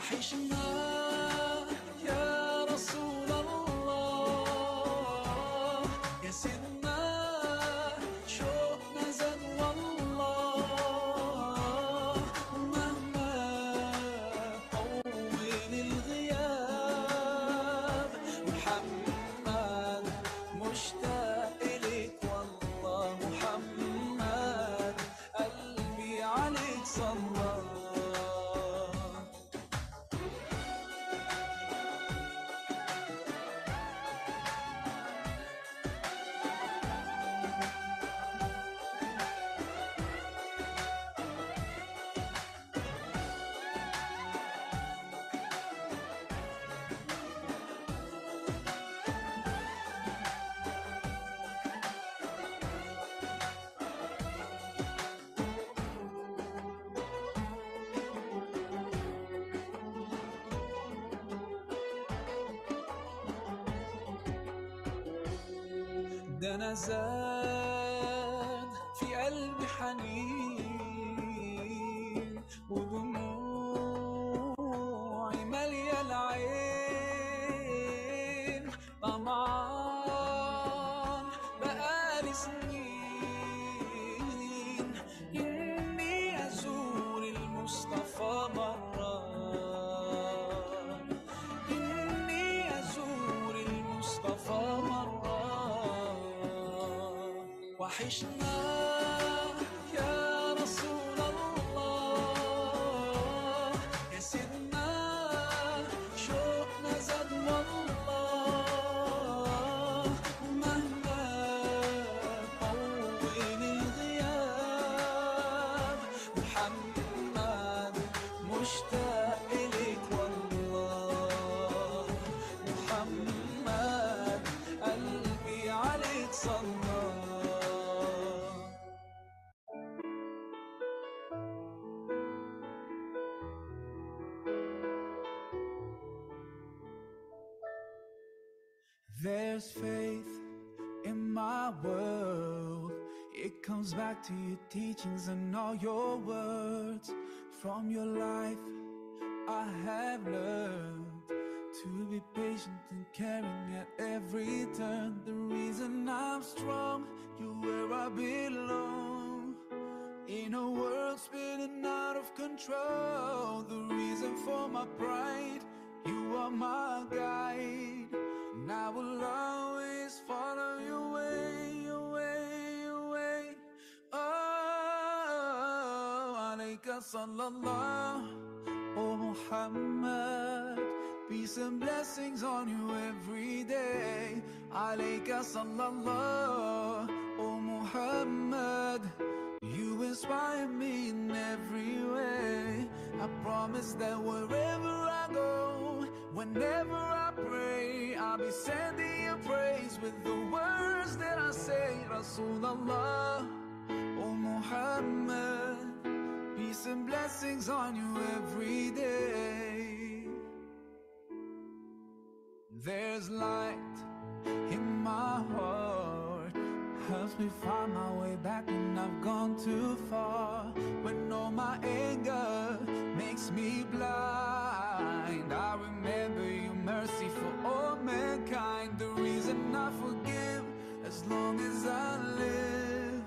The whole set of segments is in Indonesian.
وحشنا يا رسول الله، يا سيدنا شوقنا زاد والله. ومهما طول الغياب محمد مشتاق إليك والله. محمد قلبي عليك صلى. ده أنا زاد في قلبي حنين ودموعي مالية العين. طمعان بقالي سنين إني أزور المصطفى مرة، إني أزور المصطفى مرة. وحشنا يا رسول الله، يا سيدنا شوقنا زاد والله. ومهما طول الغياب محمد مشتاق إليك والله. محمد قلبي عليك صلى. There's faith in my world. It comes back to your teachings and all your words. From your life I have learned to be patient and caring at every turn. The reason I'm strong, you're where I belong. In a world spinning out of control, the reason for my pride, you are my guide. And I will always follow your way, your way, your way. Oh, alayka sallallahu, oh Muhammad. Peace and blessings on you every day. Alayka sallallahu, oh Muhammad. You inspire me in every way. I promise that wherever I go, whenever I pray, I'll be sending you praise with the words that I say. Rasulullah, oh Muhammad. Peace and blessings on you every day. There's light in my heart, helps me find my way back when I've gone too far. When all my anger makes me blind, I remember your mercy for all mankind. The reason I forgive as long as I live.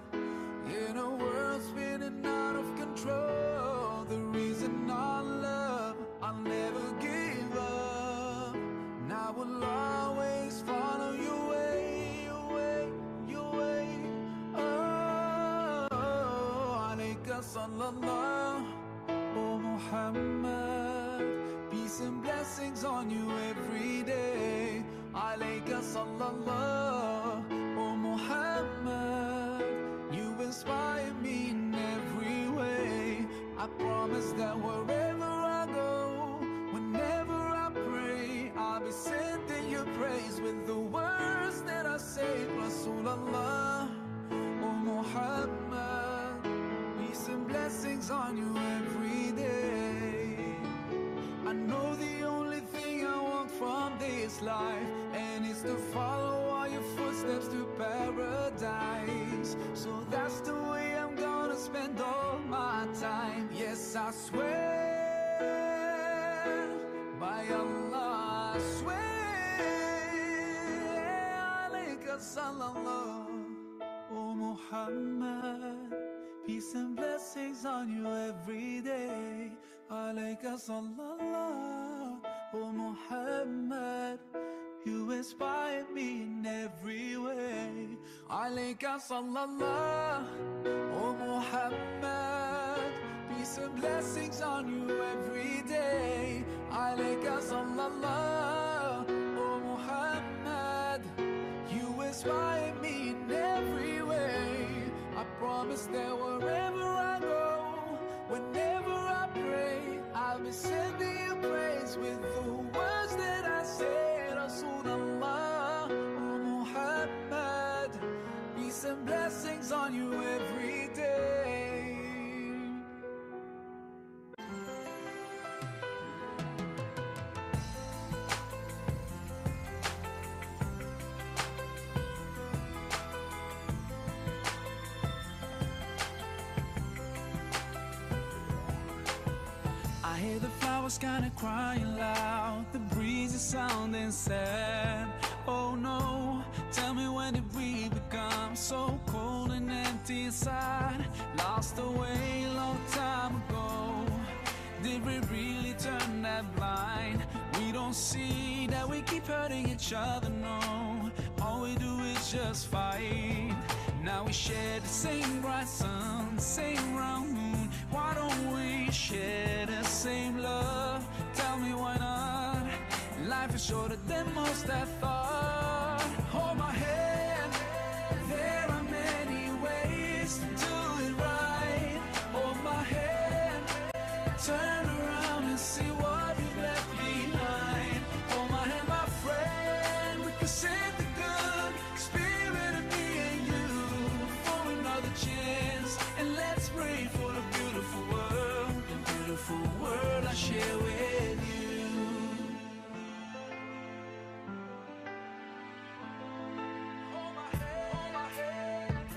In a world spinning out of control, the reason I love, I'll never give up. And I will always follow your way, your way, your way. Oh, alayka sallallahu, oh Muhammad. Peace and blessings on you every day. Alayka sallallahu, oh Muhammad. You inspire me in every way. I promise that wherever I go, whenever I pray, I'll be sending you praise with the words that I say. Rasulullah, oh Muhammad. Peace and blessings on you every day. I know the only thing I want from this life, and it's to follow all your footsteps to paradise. So that's the way I'm gonna spend all my time. Yes, I swear sallallahu. Oh Muhammad, peace and blessings on you every day. Alayka sallallahu. Oh Muhammad, you inspire me in every way. Alayka sallallahu. Oh Muhammad, peace and blessings on you every day. Alayka sallallahu. Oh Muhammad, you inspire me in every way. I promise that wherever I go, whenever I pray, I'll be sending you praise with the words that I say. Rasulullah, oh Muhammad, peace and blessings on you every day. I hear the flowers kinda crying loud, the breeze is sounding sad. Oh no, tell me when did we become so cold and empty inside? Lost away a long time ago. Did we really turn that blind? We don't see that we keep hurting each other, no. All we do is just fight. Now we share the same bright sun, the same round moon. Why don't we share the same love? Tell me why not? Life is shorter than most have thought. Hold my hand, there are many ways to do it right. Hold my hand, turn around and see what you left behind. Hold my hand, my friend, we can send the good spirit of me and you for another chance. And let's pray for the beautiful world I share with you. Hold my hand, hold my hand.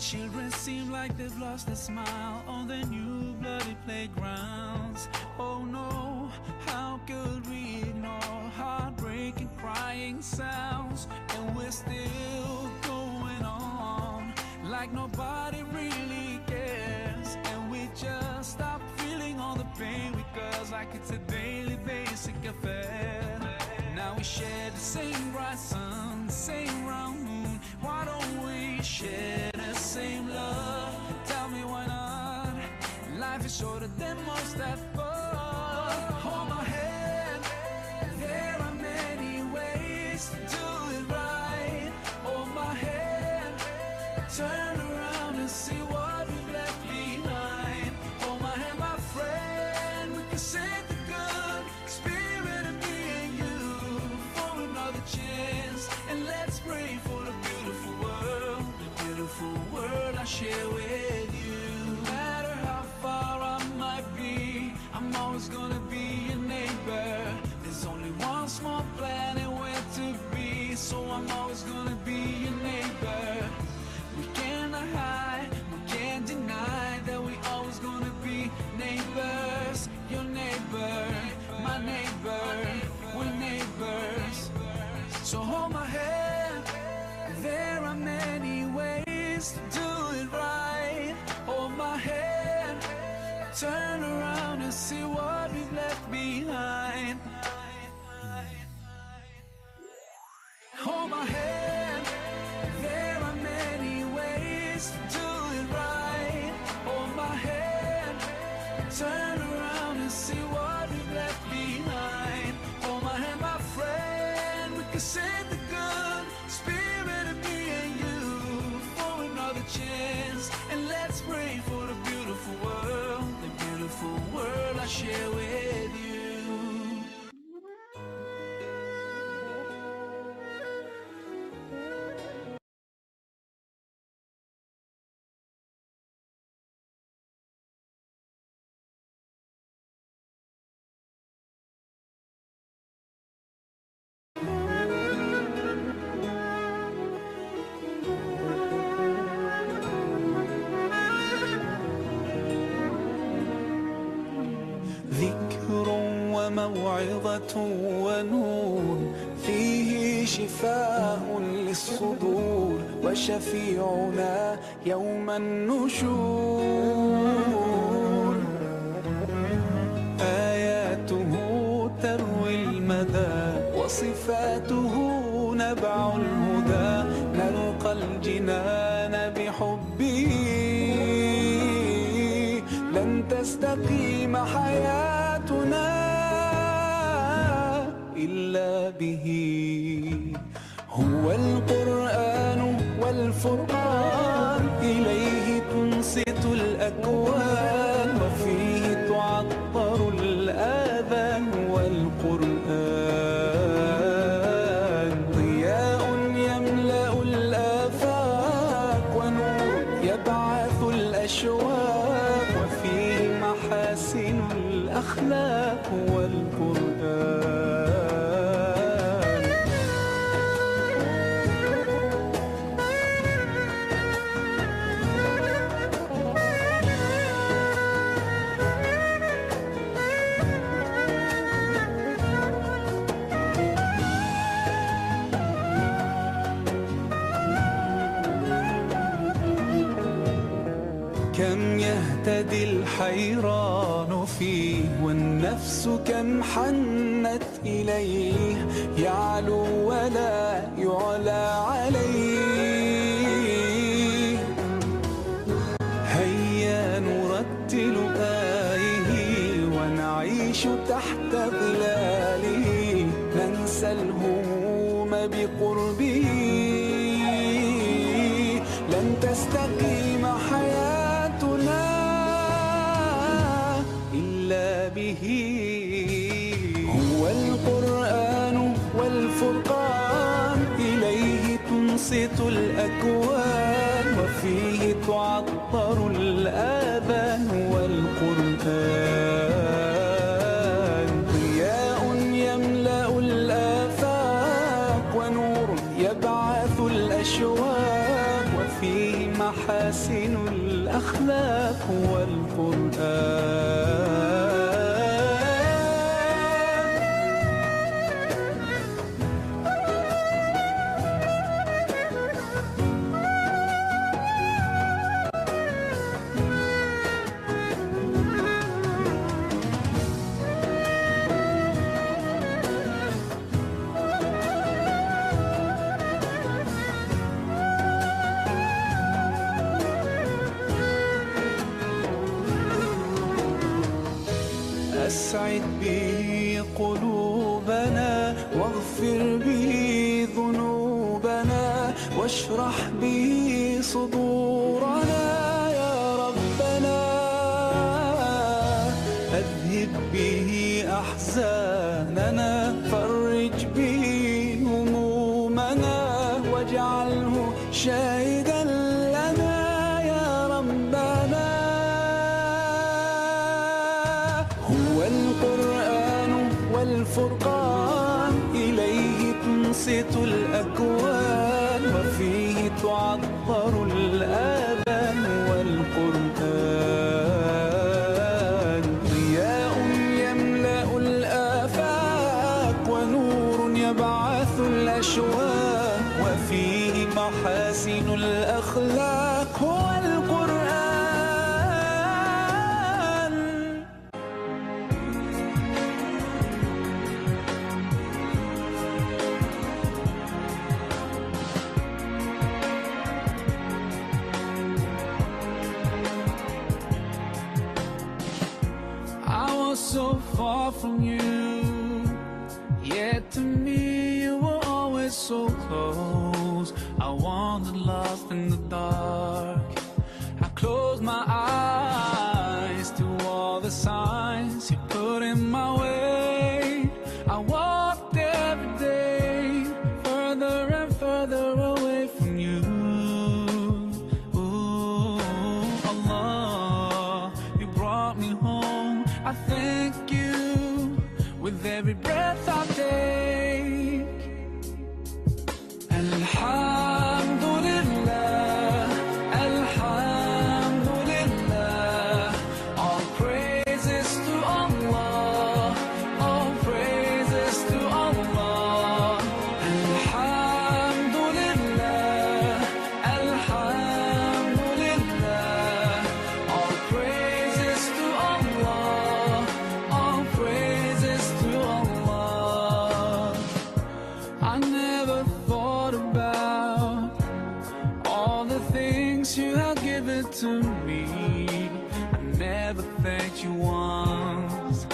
Children seem like they've lost their smile on their new bloody playgrounds. Oh no, how could we ignore heartbreaking crying sounds? And we're still going on like nobody really cares. And we just stop feeling all the pain because like it's a daily basic affair. Now we share the same bright sun, the same round moon. Why don't we share the same love? Tell me why not? Life is shorter than most have thought. Hold my hand, there are many ways to do it right. Hold my hand, turn around and see what we've left behind. Hold my hand, my friend, we can send the good spirit of me and you for another chance. And let's pray for the beautiful world I share with you. No matter how far I might be, I'm always gonna be your neighbor. There's only one small planet where to be, so I'm always gonna be your neighbor. We cannot hide, we can't deny that we always gonna be neighbors. Your neighbor, my neighbor, we're neighbors. So hold my hand, there are many ways to do it right. Hold my hand, turn around and see what we've left behind. Hold my hand, there are many ways to do it right. Hold my hand, turn around and see what we've left behind. Hold my hand, my friend, we can send the good spirit of me and you for another chance. And let's pray for the beautiful world I share with you. موعظة ونور، فيه شفاء للصدور وشفيعنا يوم النشور. آياته تروي المدى وصفاته نبع الهدى، نلقى الجنان بحبه، لن تستقيم حياتنا إلا به. هو القرآن والفرقان، إليه تنصت الأكوان، وفيه تعطر الآذان. والقرآن ضياء يملأ الآفاق، ونور يبعث الأشواق، وفيه محاسن الأخلاق. والقرآن كم يهتدي الحيران فيه، والنفس كم حنت إليه، يعلو ولا يعلى عليه. هيا نرتل آيه ونعيش تحت ظلاله، ننسى الهموم بقربه، لن تستقيم حياتنا إلا به. هو القرآن والفرقان، إليه تنصت الأكوان، وفيه تعطر الآذان. والقرآن ضياء يملأ الآفاق، ونور يبعث الأشواق، وفيه محاسن الأخلاق. والقرآن أسعد به قلوبنا، واغفر به ذنوبنا، واشرح به صدورنا يا ربنا. أذهب به أحزاننا، فرج به همومنا، واجعله شاهدا لنا يا ربنا. هو القرآن والفرقان، إليه تنصت الأكوان، وفيه تعطر الآذان. والقرآن ضياء يملأ الآفاق، ونور يبعث الأشواق، وفيه محاسن الأخلاق. هو القرآن. I was so far from you, yet to me you were always so close. I wandered lost in the dark. I closed my eyes to all the signs you put in my way. I walked every day further and further away from you. Ooh, Allah, you brought me home. I thank you with every breath I take. Alhamdulillah, Alhamdulillah, to me. I never thanked you once.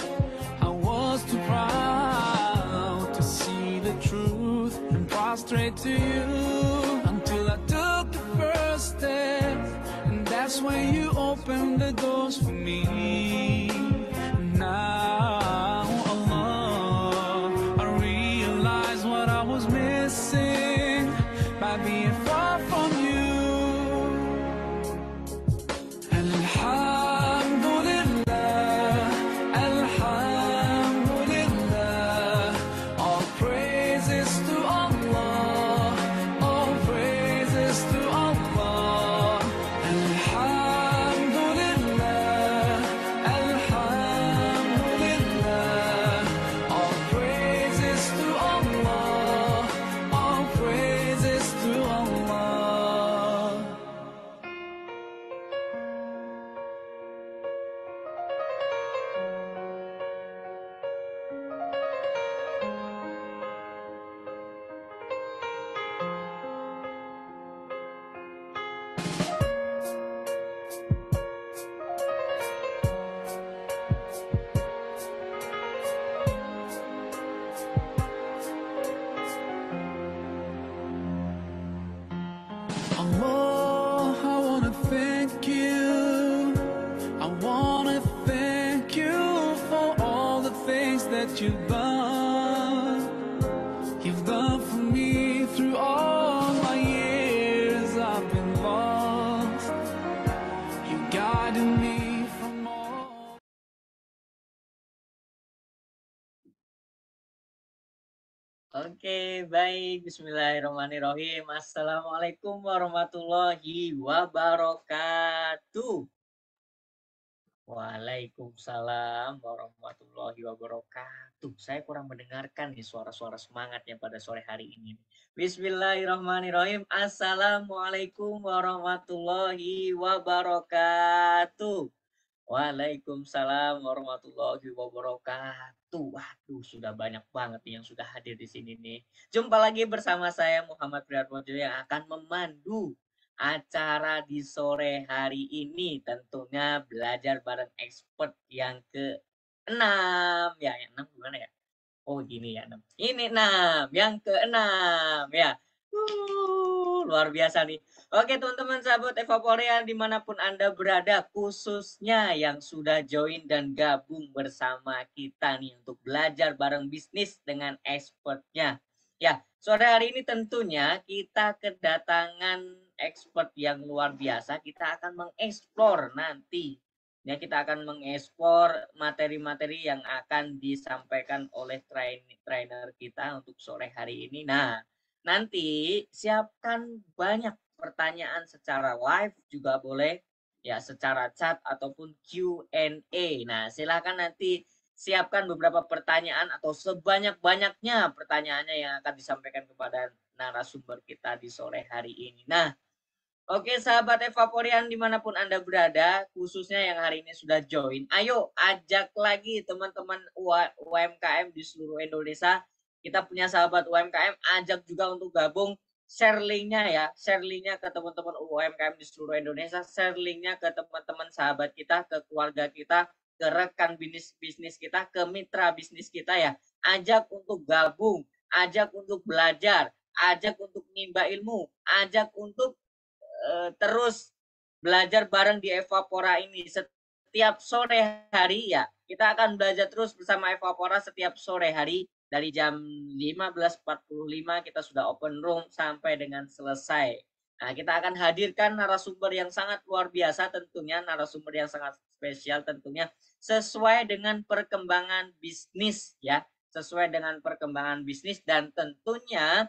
I was too proud to see the truth and prostrate to you until I took the first step, and that's when you opened the doors for me. Now, Allah, I realize what I was missing by being far from you. Alhamdulillah, Alhamdulillah, all praises to Allah, all praises to Allah. Alhamdulillah, Alhamdulillah, all praises to Allah, all praises to Allah. Allah, I wanna thank you. I wanna thank you for all the things that you've done. You've done for me through all my years I've been lost. You guided me from all. Oke, baik. Bismillahirrahmanirrahim. Assalamualaikum warahmatullahi wabarakatuh. Waalaikumsalam warahmatullahi wabarakatuh. Saya kurang mendengarkan nih suara-suara semangatnya pada sore hari ini. Bismillahirrahmanirrahim. Assalamualaikum warahmatullahi wabarakatuh. Waalaikumsalam warahmatullahi wabarakatuh. Waduh, sudah banyak banget nih yang sudah hadir di sini nih. Jumpa lagi bersama saya Muhammad Prihatmojo yang akan memandu acara di sore hari ini. Tentunya belajar bareng expert yang ke-6. Ya, yang 6 gimana ya? Oh gini ya, 6. Ini 6, yang ke-6 ya. Luar biasa nih. Oke teman-teman sahabat Evaporean dimanapun Anda berada, khususnya yang sudah join dan gabung bersama kita nih untuk belajar bareng bisnis dengan expertnya. Ya, sore hari ini tentunya kita kedatangan expert yang luar biasa. Kita akan mengeksplor nanti. Ya, kita akan mengeksplor materi-materi yang akan disampaikan oleh trainer kita untuk sore hari ini. Nah, nanti siapkan banyak pertanyaan secara live juga boleh, ya secara chat ataupun Q&A. Nah, silakan nanti siapkan beberapa pertanyaan atau sebanyak-banyaknya pertanyaannya yang akan disampaikan kepada narasumber kita di sore hari ini. Nah, oke sahabat Evaporian dimanapun Anda berada, khususnya yang hari ini sudah join, ayo ajak lagi teman-teman UMKM di seluruh Indonesia. Kita punya sahabat UMKM, ajak juga untuk gabung, share linknya ya, share linknya ke teman-teman UMKM di seluruh Indonesia, share linknya ke teman-teman sahabat kita, ke keluarga kita, ke rekan bisnis kita, ke mitra bisnis kita ya. Ajak untuk gabung, ajak untuk belajar, ajak untuk menimba ilmu, ajak untuk terus belajar bareng di Evapora ini setiap sore hari ya. Kita akan belajar terus bersama Evapora setiap sore hari dari jam 15.45 kita sudah open room sampai dengan selesai. Nah, kita akan hadirkan narasumber yang sangat luar biasa tentunya, narasumber yang sangat spesial tentunya sesuai dengan perkembangan bisnis ya, sesuai dengan perkembangan bisnis dan tentunya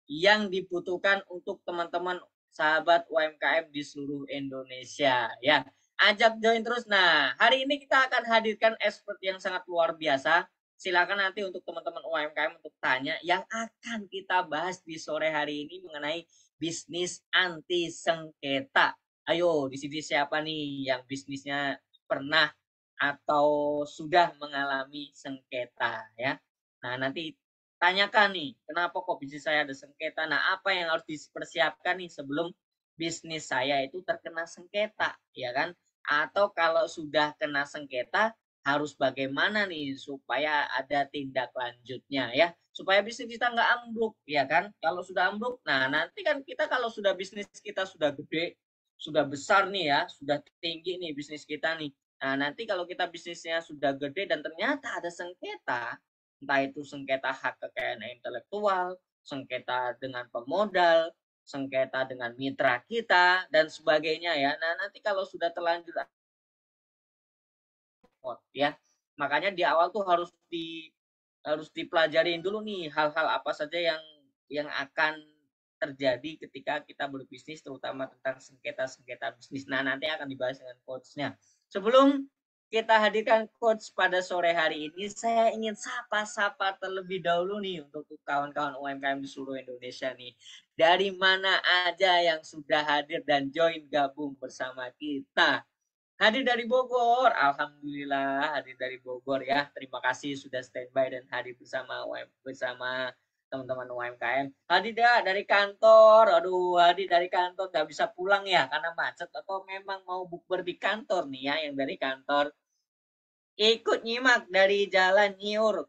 yang dibutuhkan untuk teman-teman sahabat UMKM di seluruh Indonesia ya. Ajak join terus. Nah, hari ini kita akan hadirkan expert yang sangat luar biasa. Silakan nanti untuk teman-teman UMKM untuk tanya yang akan kita bahas di sore hari ini mengenai bisnis anti sengketa. Ayo, di sini siapa nih yang bisnisnya pernah atau sudah mengalami sengketa ya. Nah, nanti tanyakan nih, kenapa kok bisnis saya ada sengketa? Nah, apa yang harus dipersiapkan nih sebelum bisnis saya itu terkena sengketa, ya kan? Atau kalau sudah kena sengketa, harus bagaimana nih supaya ada tindak lanjutnya ya, supaya bisnis kita nggak ambruk, ya kan? Kalau sudah ambruk, nah nanti kan kita kalau sudah bisnis kita sudah gede, sudah besar nih ya, sudah tinggi nih bisnis kita nih. Nah, nanti kalau kita bisnisnya sudah gede dan ternyata ada sengketa, entah itu sengketa hak kekayaan intelektual, sengketa dengan pemodal, sengketa dengan mitra kita dan sebagainya ya. Nah, nanti kalau sudah terlanjur ya. Makanya di awal tuh harus dipelajarin dulu nih hal-hal apa saja yang akan terjadi ketika kita berbisnis terutama tentang sengketa-sengketa bisnis. Nah, nanti akan dibahas dengan coach-nya. Sebelum kita hadirkan coach pada sore hari ini, saya ingin sapa-sapa terlebih dahulu nih untuk kawan-kawan UMKM di seluruh Indonesia nih. Dari mana aja yang sudah hadir dan join gabung bersama kita. Hadir dari Bogor, alhamdulillah hadir dari Bogor ya. Terima kasih sudah standby dan hadir bersama teman-teman UMKM. Hadir dari kantor, aduh hadir dari kantor nggak bisa pulang ya karena macet atau memang mau bukber di kantor nih ya yang dari kantor. Ikut nyimak dari Jalan Nyiur,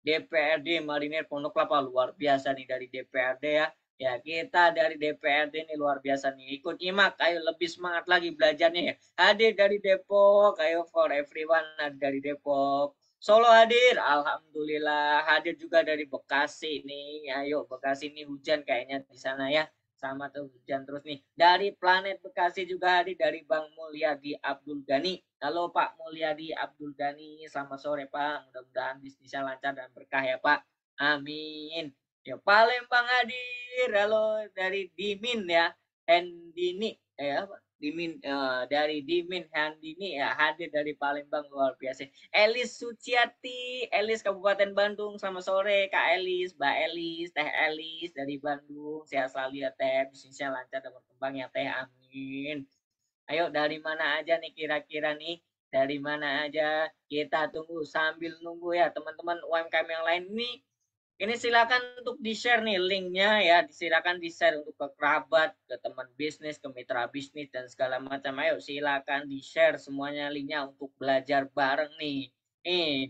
DPRD Marinir Pondok Kelapa, luar biasa nih dari DPRD ya. Ya, kita dari DPRD ini luar biasa nih. Ikut nyimak, ayo lebih semangat lagi belajarnya ya. Hadir dari Depok, ayo for everyone hadir dari Depok. Solo hadir, alhamdulillah. Hadir juga dari Bekasi nih. Ayo Bekasi ini hujan kayaknya di sana ya. Sama tuh hujan terus nih. Dari Planet Bekasi juga hadir dari Bang Mulyadi Abdul Ghani. Halo Pak Mulyadi Abdul Ghani, selamat sore Pak. Mudah-mudahan bisnisnya lancar dan berkah ya Pak. Amin. Ya Palembang hadir. Halo dari Dimin ya. Hendini apa? Dimin dari Dimin Handini ya hadir dari Palembang luar biasa. Elis Suciati, Elis Kabupaten Bandung, selamat sore Kak Elis, Mbak Elis, Teh Elis dari Bandung. Sehat selalu ya Teh, bisnisnya lancar dan berkembang ya Teh. Amin. Ayo dari mana aja nih kira-kira nih? Dari mana aja? Kita tunggu sambil nunggu ya teman-teman UMKM yang lain nih. Ini silakan untuk di-share nih linknya ya, silakan di-share untuk ke kerabat, ke teman bisnis, ke mitra bisnis dan segala macam. Ayo silakan di-share semuanya linknya untuk belajar bareng nih.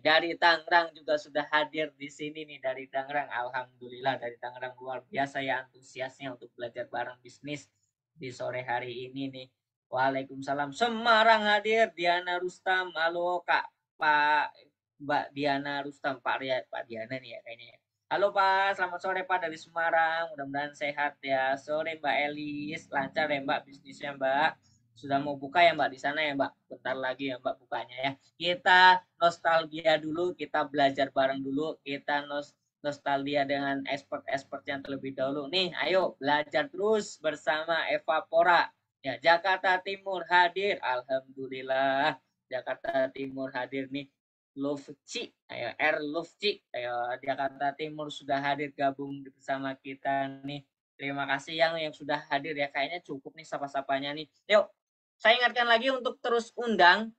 Dari Tangerang juga sudah hadir di sini nih dari Tangerang. Alhamdulillah dari Tangerang luar biasa ya antusiasnya untuk belajar bareng bisnis di sore hari ini nih. Waalaikumsalam. Semarang hadir Diana Rustam. Halo Kak Pak Mbak Diana Rustam, Pak Diana nih ya kayaknya ya. Halo Pak, selamat sore Pak dari Semarang. Mudah-mudahan sehat ya. Sore Mbak Elis, lancar ya Mbak bisnisnya Mbak. Sudah mau buka ya Mbak di sana ya Mbak. Bentar lagi ya Mbak bukanya ya. Kita nostalgia dulu, kita belajar bareng dulu. Kita nostalgia dengan expert-expert yang terlebih dahulu. Nih, ayo belajar terus bersama Eva Pora. Ya, Jakarta Timur hadir. Alhamdulillah. Jakarta Timur hadir nih. Lufci, ayo Lufci, ayo Jakarta Timur sudah hadir gabung bersama kita nih. Terima kasih yang sudah hadir ya. Kayaknya cukup nih sapa-sapanya nih. Yuk, saya ingatkan lagi untuk terus undang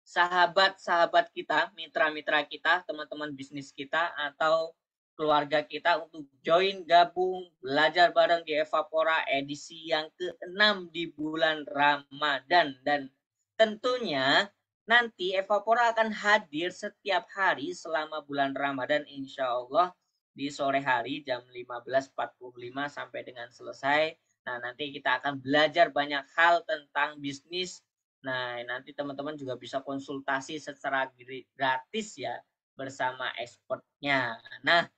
sahabat-sahabat kita, mitra-mitra kita, teman-teman bisnis kita atau keluarga kita untuk join gabung belajar bareng di Evapora edisi yang ke-6 di bulan Ramadan dan tentunya nanti Evapora akan hadir setiap hari selama bulan Ramadan insya Allah di sore hari jam 15.45 sampai dengan selesai. Nah, nanti kita akan belajar banyak hal tentang bisnis. Nah, nanti teman-teman juga bisa konsultasi secara gratis ya bersama expertnya. Nah,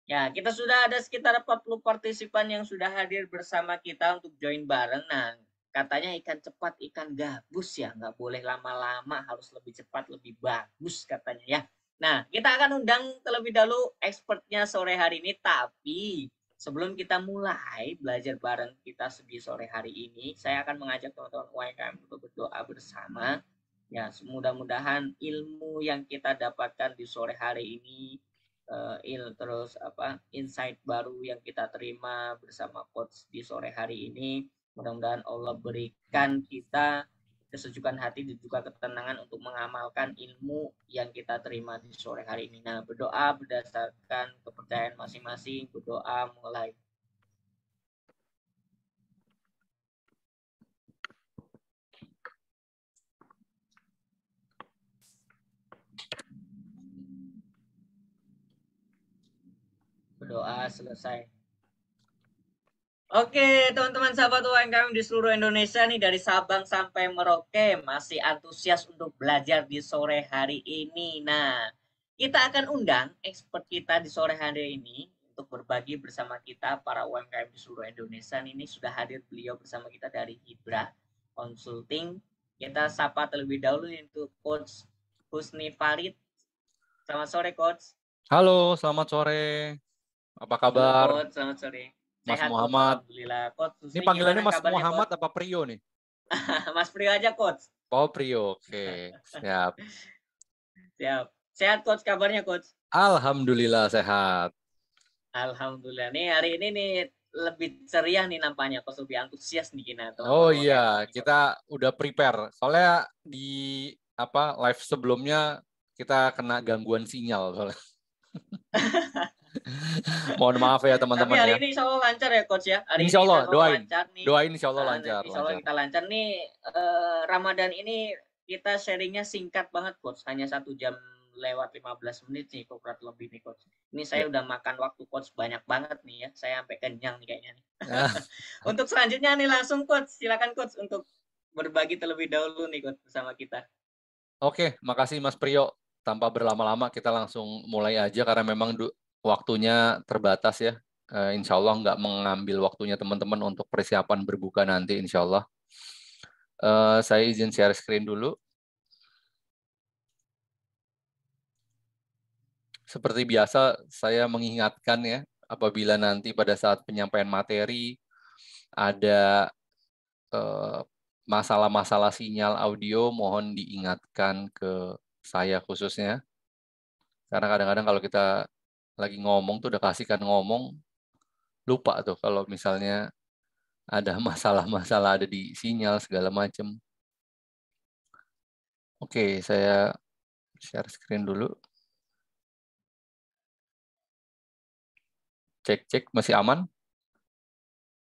ya kita sudah ada sekitar 40 partisipan yang sudah hadir bersama kita untuk join bareng. Nah, katanya ikan cepat, ikan gabus ya. Nggak boleh lama-lama, harus lebih cepat, lebih bagus katanya ya. Nah, kita akan undang terlebih dahulu expertnya sore hari ini. Tapi sebelum kita mulai belajar bareng kita di sore hari ini, saya akan mengajak teman-teman UMKM untuk berdoa bersama. Ya, mudah-mudahan ilmu yang kita dapatkan di sore hari ini terus insight baru yang kita terima bersama coach di sore hari ini. Mudah-mudahan Allah berikan kita kesejukan hati dan juga ketenangan untuk mengamalkan ilmu yang kita terima di sore hari ini. Nah, berdoa berdasarkan kepercayaan masing-masing, berdoa mulai. selesai. Oke, teman-teman sahabat UMKM di seluruh Indonesia nih dari Sabang sampai Merauke masih antusias untuk belajar di sore hari ini. Nah, kita akan undang expert kita di sore hari ini untuk berbagi bersama kita para UMKM di seluruh Indonesia. Ini sudah hadir beliau bersama kita dari Hibra Consulting. Kita sapa terlebih dahulu untuk Coach Husni Farid. Selamat sore, Coach. Halo, selamat sore. Apa Halo, kabar, Coach. Selamat sore. Mas Sehat, Coach. Muhammad? Alhamdulillah. Coach Ini Husni, panggilannya gimana Mas kabarnya, Muhammad Coach? apa Prio nih? Mas Prio aja, Coach. Oh, Prio. Oke, siap. Siap. Sehat, Coach. Kabarnya, Coach? Alhamdulillah sehat. Alhamdulillah. Nih, hari ini nih lebih ceria nih nampaknya. Coach lebih antusias nih kita. Oh Teman-teman UMKM iya, nih, Coach. kita udah prepare. Soalnya di live sebelumnya kita kena gangguan sinyal soalnya. Mohon maaf ya Tapi teman-teman hari ya. ini insya Allah lancar ya, Coach ya. Hari Insya ini Allah, insya Allah doain. lancar nih. Doain insya Allah lancar. Insya Allah kita lancar nih. Ramadan ini kita sharingnya singkat banget, Coach. Hanya 1 jam lewat 15 menit nih, kurang lebih nih, Coach. Ini saya udah makan waktu Coach banyak banget nih ya. Saya sampai kenyang nih kayaknya nih. Untuk selanjutnya nih langsung Coach. Silakan Coach untuk berbagi terlebih dahulu nih Coach bersama kita. Oke, makasih Mas Prio. Tanpa berlama-lama kita langsung mulai aja karena memang waktunya terbatas ya. Insya Allah nggak mengambil waktunya teman-teman untuk persiapan berbuka nanti insya Allah. Saya izin share screen dulu. Seperti biasa saya mengingatkan ya, apabila nanti pada saat penyampaian materi ada masalah-masalah sinyal audio, mohon diingatkan ke saya khususnya. Karena kadang-kadang kalau kita lagi ngomong tuh udah kasihkan ngomong, lupa tuh kalau misalnya ada masalah-masalah ada di sinyal segala macam. Oke, saya share screen dulu. Cek-cek, masih aman?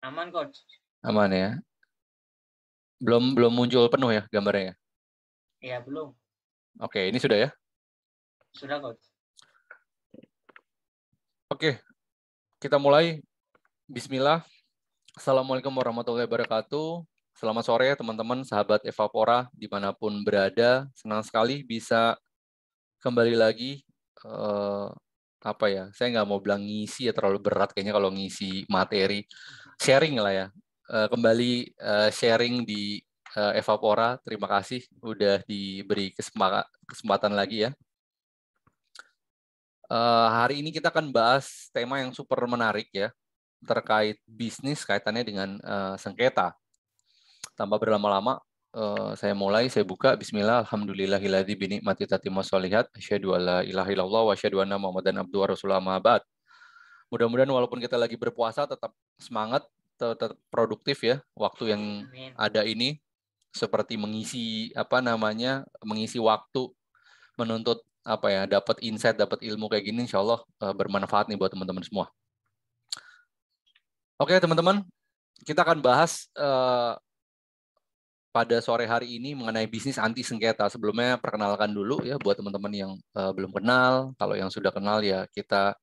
Aman Coach. Aman ya. Belum muncul penuh ya gambarnya? Iya, belum. Oke, ini sudah ya? Sudah Coach. Oke, kita mulai. Bismillah. Assalamualaikum warahmatullahi wabarakatuh. Selamat sore teman-teman, sahabat Evapora, dimanapun berada. Senang sekali bisa kembali lagi. Saya nggak mau bilang ngisi ya, terlalu berat kayaknya kalau ngisi materi. Sharing lah ya. Kembali sharing di Evapora. Terima kasih udah diberi kesempatan lagi ya. Hari ini kita akan bahas tema yang super menarik ya, terkait bisnis kaitannya dengan sengketa. Tanpa berlama-lama, saya buka. Bismillah, alhamdulillahilladzi binikmati tatimmus sholihat, asyhadu alla ilaha illallah wa asyhadu anna muhammadan abduhu wa rasuluhu amma ba'd. Mudah-mudahan walaupun kita lagi berpuasa tetap semangat, tetap produktif ya. Waktu yang ada ini seperti mengisi mengisi waktu, menuntut dapat insight, dapat ilmu kayak gini, insya Allah bermanfaat nih buat teman-teman semua. Oke teman-teman, kita akan bahas pada sore hari ini mengenai bisnis anti sengketa. Sebelumnya perkenalkan dulu ya buat teman-teman yang belum kenal. Kalau yang sudah kenal ya kita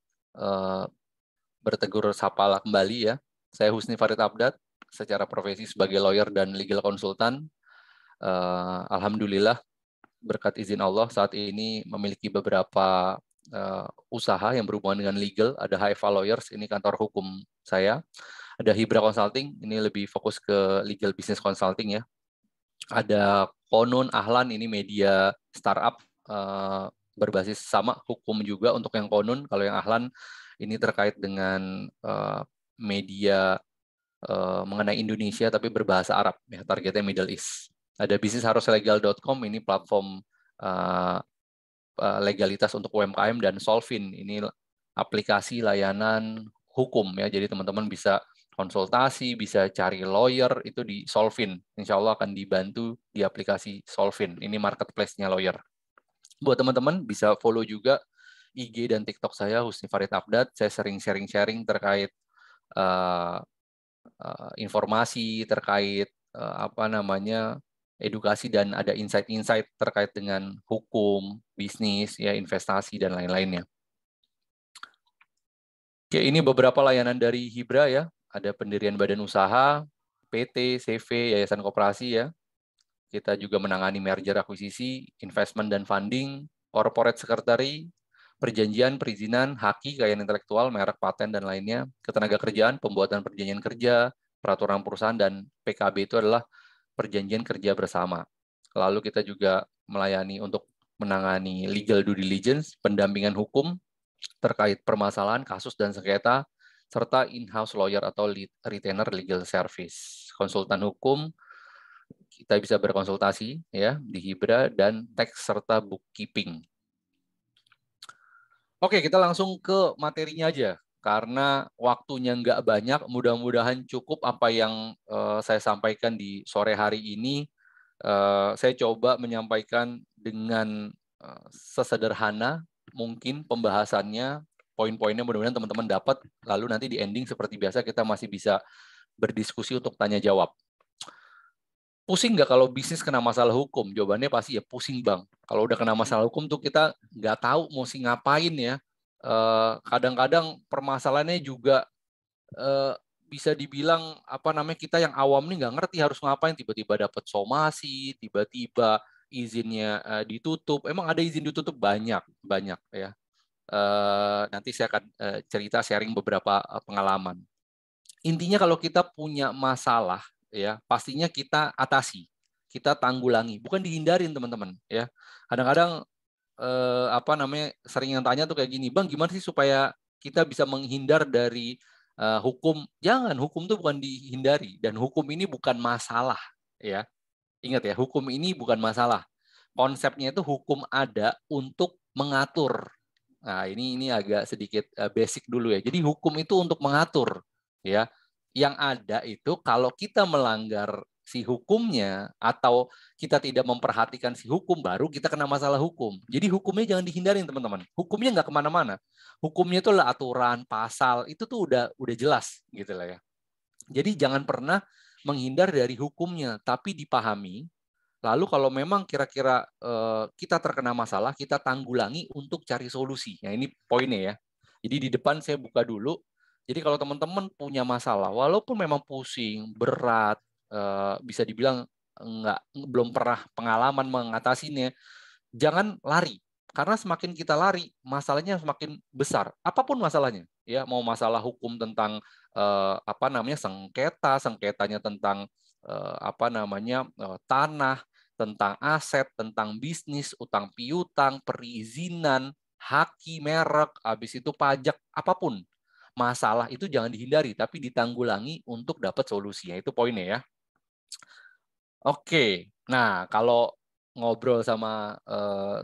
bertegur sapa kembali ya. Saya Husni Farid Abdad, secara profesi sebagai lawyer dan legal consultant. Alhamdulillah, berkat izin Allah saat ini memiliki beberapa usaha yang berhubungan dengan legal. Ada HFA Lawyers, ini kantor hukum saya. Ada Hibra Consulting, ini lebih fokus ke legal business consulting ya. Ada Konun Ahlan, ini media startup berbasis sama hukum juga untuk yang Konun. Kalau yang Ahlan ini terkait dengan media mengenai Indonesia tapi berbahasa Arab ya, targetnya Middle East. Ada bisnisharuslegal.com, ini platform legalitas untuk UMKM, dan Solvin, ini aplikasi layanan hukum ya. Jadi teman-teman bisa konsultasi, bisa cari lawyer itu di Solvin. Insya Allah akan dibantu di aplikasi Solvin. Ini marketplace-nya lawyer. Buat teman-teman bisa follow juga IG dan TikTok saya Husni Farid Abdad. Saya sering sharing terkait informasi terkait edukasi, dan ada insight-insight terkait dengan hukum, bisnis, ya investasi dan lain-lainnya. Oke, ini beberapa layanan dari Hibra ya. Ada pendirian badan usaha, PT, CV, yayasan koperasi ya. Kita juga menangani merger akuisisi, investment dan funding, corporate secretary, perjanjian, perizinan, haki, kekayaan intelektual, merek, paten, dan lainnya, ketenaga kerjaan, pembuatan perjanjian kerja, peraturan perusahaan, dan PKB itu adalah perjanjian kerja bersama. Lalu kita juga melayani untuk menangani legal due diligence, pendampingan hukum terkait permasalahan, kasus, dan sengketa, serta in-house lawyer atau retainer legal service. Konsultan hukum, kita bisa berkonsultasi ya di Hibra, dan tax serta bookkeeping. Oke, kita langsung ke materinya aja. Karena waktunya nggak banyak, mudah-mudahan cukup apa yang saya sampaikan di sore hari ini. Saya coba menyampaikan dengan sesederhana mungkin pembahasannya, poin-poinnya mudah-mudahan teman-teman dapat. Lalu nanti di ending seperti biasa kita masih bisa berdiskusi untuk tanya jawab. Pusing nggak kalau bisnis kena masalah hukum? Jawabannya pasti ya pusing, Bang. Kalau udah kena masalah hukum tuh kita nggak tahu mesti ngapain ya. Kadang-kadang permasalahannya juga bisa dibilang apa namanya, kita yang awam nih nggak ngerti harus ngapain, tiba-tiba dapat somasi, tiba-tiba izinnya ditutup. Emang ada izin ditutup banyak ya. Nanti saya akan cerita sharing beberapa pengalaman. Intinya kalau kita punya masalah ya, pastinya kita atasi, kita tanggulangi, bukan dihindarin teman-teman ya. Kadang-kadang apa namanya, sering yang tanya tuh kayak gini, Bang, gimana sih supaya kita bisa menghindar dari hukum? Jangan, hukum tuh bukan dihindari, dan hukum ini bukan masalah ya. Ingat ya, hukum ini bukan masalah. Konsepnya itu hukum ada untuk mengatur. Nah, ini agak sedikit basic dulu ya. Jadi hukum itu untuk mengatur ya. Yang ada itu kalau kita melanggar si hukumnya atau kita tidak memperhatikan si hukum, baru kita kena masalah hukum. Jadi hukumnya jangan dihindarin teman-teman. Hukumnya nggak kemana-mana. Hukumnya itu adalah aturan, pasal, itu tuh udah jelas gitu lah ya. Jadi jangan pernah menghindar dari hukumnya, tapi dipahami. Lalu kalau memang kira-kira kita terkena masalah, kita tanggulangi untuk cari solusi. Nah, ini poinnya ya. Jadi di depan saya buka dulu. Jadi kalau teman-teman punya masalah, walaupun memang pusing, berat, bisa dibilang belum pernah pengalaman mengatasinya, jangan lari. Karena semakin kita lari, masalahnya semakin besar. Apapun masalahnya, ya, mau masalah hukum tentang apa namanya, sengketanya tentang apa namanya, tanah, tentang aset, tentang bisnis, utang piutang, perizinan, haki, merek, habis itu pajak, apapun. Masalah itu jangan dihindari, tapi ditanggulangi untuk dapat solusinya. Itu poinnya ya. Oke, nah kalau ngobrol sama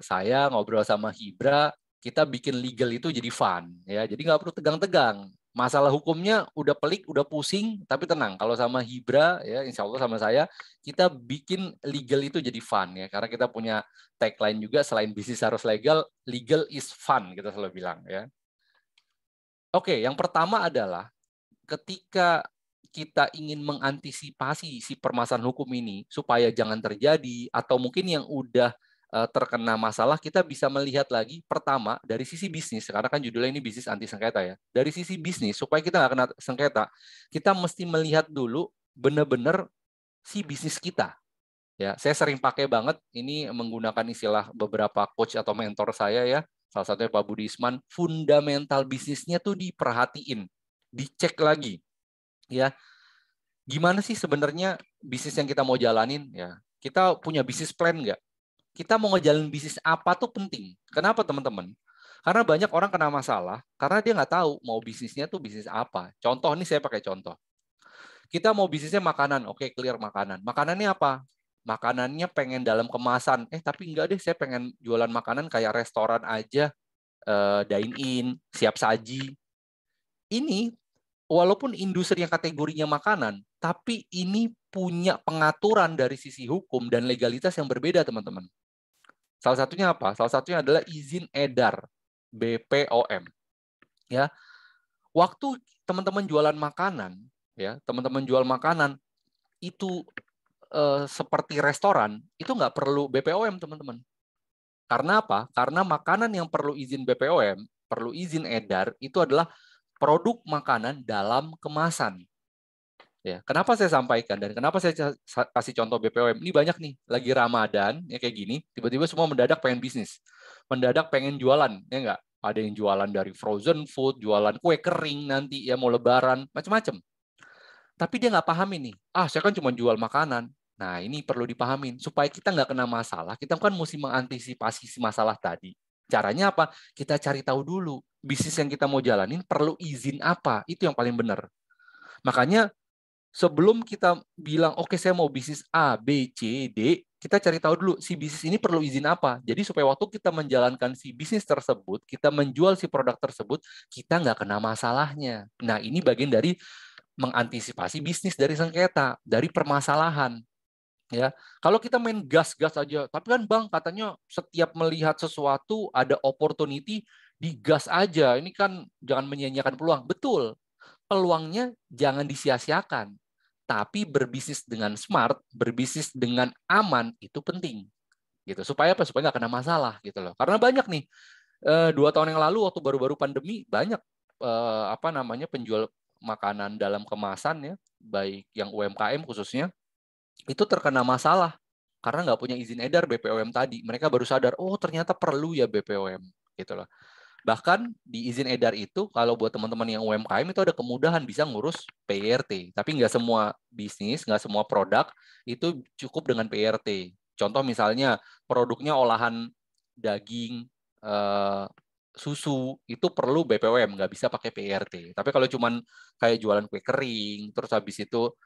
saya, ngobrol sama Hibra, kita bikin legal itu jadi fun ya. Jadi nggak perlu tegang-tegang. Masalah hukumnya udah pelik, udah pusing, tapi tenang. Kalau sama Hibra ya, insya Allah sama saya, kita bikin legal itu jadi fun ya. Karena kita punya tagline juga, selain bisnis harus legal, legal is fun, kita selalu bilang ya. Oke, yang pertama adalah ketika kita ingin mengantisipasi si permasalahan hukum ini supaya jangan terjadi, atau mungkin yang udah terkena masalah, kita bisa melihat lagi pertama dari sisi bisnis, karena kan judulnya ini bisnis anti sengketa ya. Dari sisi bisnis, supaya kita nggak kena sengketa, kita mesti melihat dulu benar-benar si bisnis kita. Ya, saya sering pakai banget ini, menggunakan istilah beberapa coach atau mentor saya ya. Salah satunya Pak Budi Isman, fundamental bisnisnya tuh diperhatiin, dicek lagi. Ya, gimana sih sebenarnya bisnis yang kita mau jalanin ya? Kita punya bisnis plan nggak? Kita mau ngejalanin bisnis apa tuh penting. Kenapa teman-teman? Karena banyak orang kena masalah karena dia nggak tahu mau bisnisnya tuh bisnis apa. Contoh, ini saya pakai contoh. Kita mau bisnisnya makanan, oke, clear makanan. Makanannya apa? Makanannya pengen dalam kemasan. Tapi enggak deh, saya pengen jualan makanan kayak restoran aja, dine in, siap saji. Ini walaupun industri yang kategorinya makanan, tapi ini punya pengaturan dari sisi hukum dan legalitas yang berbeda, teman-teman. Salah satunya apa? Salah satunya adalah izin edar, BPOM. Ya, waktu teman-teman jualan makanan, ya, teman-teman jual makanan itu seperti restoran, itu nggak perlu BPOM, teman-teman. Karena apa? Karena makanan yang perlu izin BPOM, perlu izin edar, itu adalah produk makanan dalam kemasan. Ya, kenapa saya sampaikan dan kenapa saya kasih contoh BPOM? Ini banyak nih, lagi Ramadan ya kayak gini, tiba-tiba semua mendadak pengen bisnis, mendadak pengen jualan, ya enggak? Ada yang jualan dari frozen food, jualan kue kering nanti ya mau Lebaran, macam-macam. Tapi dia nggak paham ini. Saya kan cuma jual makanan. Nah, ini perlu dipahamin supaya kita nggak kena masalah. Kita kan mesti mengantisipasi si masalah tadi. Caranya apa? Kita cari tahu dulu bisnis yang kita mau jalanin perlu izin apa. Itu yang paling benar. Makanya sebelum kita bilang, oke saya mau bisnis A, B, C, D, kita cari tahu dulu si bisnis ini perlu izin apa. Jadi supaya waktu kita menjalankan si bisnis tersebut, kita menjual si produk tersebut, kita nggak kena masalahnya. Nah, ini bagian dari mengantisipasi bisnis dari sengketa, dari permasalahan. Ya, kalau kita main gas-gas aja, tapi kan Bang katanya setiap melihat sesuatu ada opportunity, digas aja. Ini kan jangan menyia-nyiakan peluang. Betul, peluangnya jangan disia-siakan. Tapi berbisnis dengan smart, berbisnis dengan aman itu penting. Gitu. Supaya apa? Supaya nggak kena masalah gitu loh. Karena banyak nih 2 tahun yang lalu waktu baru-baru pandemi banyak penjual makanan dalam kemasan ya, baik yang UMKM khususnya itu terkena masalah karena nggak punya izin edar BPOM tadi. Mereka baru sadar, oh ternyata perlu ya BPOM gitu loh. Bahkan di izin edar itu, kalau buat teman-teman yang UMKM itu ada kemudahan bisa ngurus PRT. Tapi nggak semua bisnis, nggak semua produk itu cukup dengan PRT. Contoh misalnya produknya olahan daging, susu, itu perlu BPOM, nggak bisa pakai PRT. Tapi kalau cuman kayak jualan kue kering, terus habis itu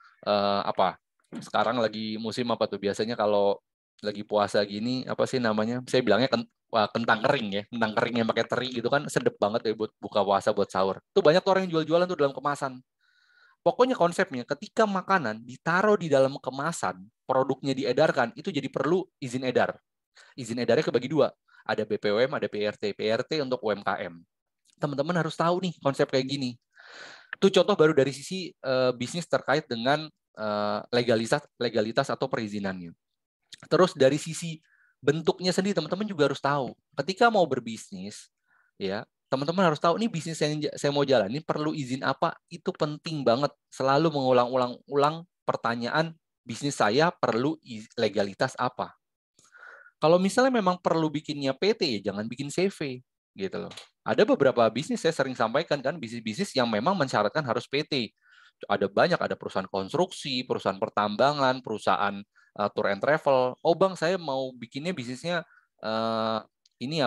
sekarang lagi musim apa tuh? Biasanya kalau lagi puasa gini, apa sih namanya? Saya bilangnya kentang kering ya, kentang kering yang pakai teri gitu kan sedep banget ya buat buka puasa, buat sahur. Tuh banyak tuh orang yang jual-jualan tuh dalam kemasan. Pokoknya konsepnya ketika makanan ditaruh di dalam kemasan, produknya diedarkan, itu jadi perlu izin edar. Izin edarnya kebagi dua. Ada BPOM, ada PRT. PRT untuk UMKM. Teman-teman harus tahu nih konsep kayak gini. Itu contoh baru dari sisi bisnis terkait dengan legalitas atau perizinannya. Terus dari sisi bentuknya sendiri teman-teman juga harus tahu. Ketika mau berbisnis, ya teman-teman harus tahu nih bisnis yang saya mau jalan ini perlu izin apa. Itu penting banget. Selalu mengulang-ulang pertanyaan bisnis saya perlu legalitas apa. Kalau misalnya memang perlu bikinnya PT, ya jangan bikin CV gitu loh. Ada beberapa bisnis saya sering sampaikan kan bisnis-bisnis yang memang mensyaratkan harus PT. Ada banyak, ada perusahaan konstruksi, perusahaan pertambangan, perusahaan tour and travel. Oh Bang, saya mau bikinnya bisnisnya ini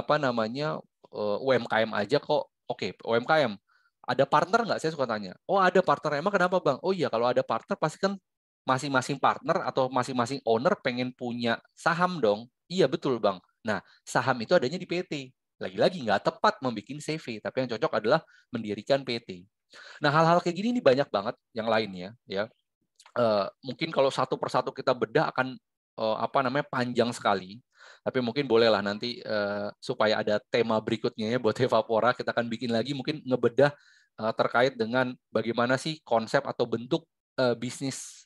UMKM aja kok. Oke, UMKM. Ada partner nggak? Saya suka tanya. Oh ada partner. Emang kenapa Bang? Oh iya, kalau ada partner pasti kan masing-masing partner atau masing-masing owner pengen punya saham dong. Iya betul Bang. Nah, saham itu adanya di PT. Lagi-lagi nggak tepat membuat CV, tapi yang cocok adalah mendirikan PT. Nah, hal-hal kayak gini ini banyak banget yang lainnya ya. Mungkin kalau satu persatu kita bedah akan panjang sekali. Tapi mungkin bolehlah nanti supaya ada tema berikutnya ya buat Evapora, kita akan bikin lagi mungkin ngebedah terkait dengan bagaimana sih konsep atau bentuk bisnis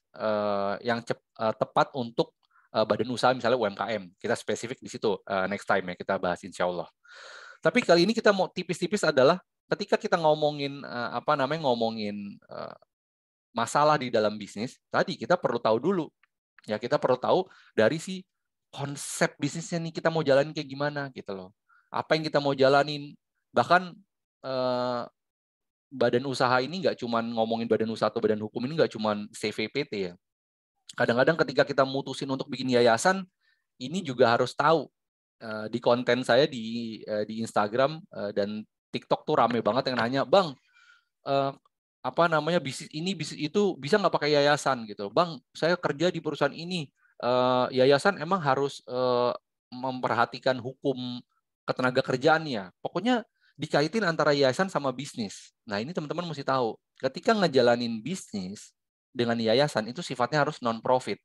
yang tepat untuk badan usaha misalnya UMKM. Kita spesifik di situ next time ya kita bahas insya Allah. Tapi kali ini kita mau tipis-tipis adalah ketika kita ngomongin masalah di dalam bisnis, tadi kita perlu tahu dulu. Ya, kita perlu tahu dari si konsep bisnisnya nih kita mau jalanin kayak gimana gitu loh. Apa yang kita mau jalanin. Bahkan badan usaha ini nggak cuma ngomongin badan usaha atau badan hukum ini nggak cuma CVPT ya. Kadang-kadang ketika kita mutusin untuk bikin yayasan, ini juga harus tahu. Di konten saya di Instagram dan TikTok tuh rame banget yang nanya, Bang, bisnis ini bisnis itu bisa nggak pakai yayasan gitu, Bang? Saya kerja di perusahaan ini, yayasan emang harus memperhatikan hukum ketenaga kerjaannya. Pokoknya dikaitin antara yayasan sama bisnis. Nah ini teman-teman mesti tahu, ketika ngejalanin bisnis dengan yayasan itu sifatnya harus non-profit.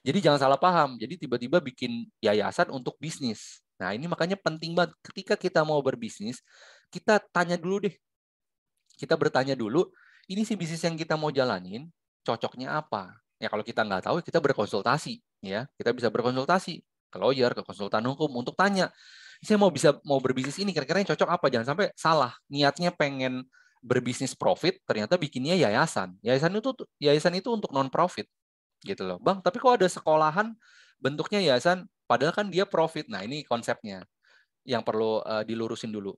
Jadi jangan salah paham. Jadi tiba-tiba bikin yayasan untuk bisnis. Nah ini makanya penting banget. Ketika kita mau berbisnis, kita tanya dulu deh. Kita bertanya dulu, ini sih bisnis yang kita mau jalanin, cocoknya apa? Ya kalau kita nggak tahu, kita berkonsultasi. Ya, kita bisa berkonsultasi ke lawyer, ke konsultan hukum untuk tanya. Saya mau berbisnis ini, kira-kira yang cocok apa? Jangan sampai salah. Niatnya pengen berbisnis profit, ternyata bikinnya yayasan. Yayasan itu untuk non profit gitu loh. Bang, tapi kok ada sekolahan bentuknya yayasan padahal kan dia profit. Nah, ini konsepnya yang perlu dilurusin dulu.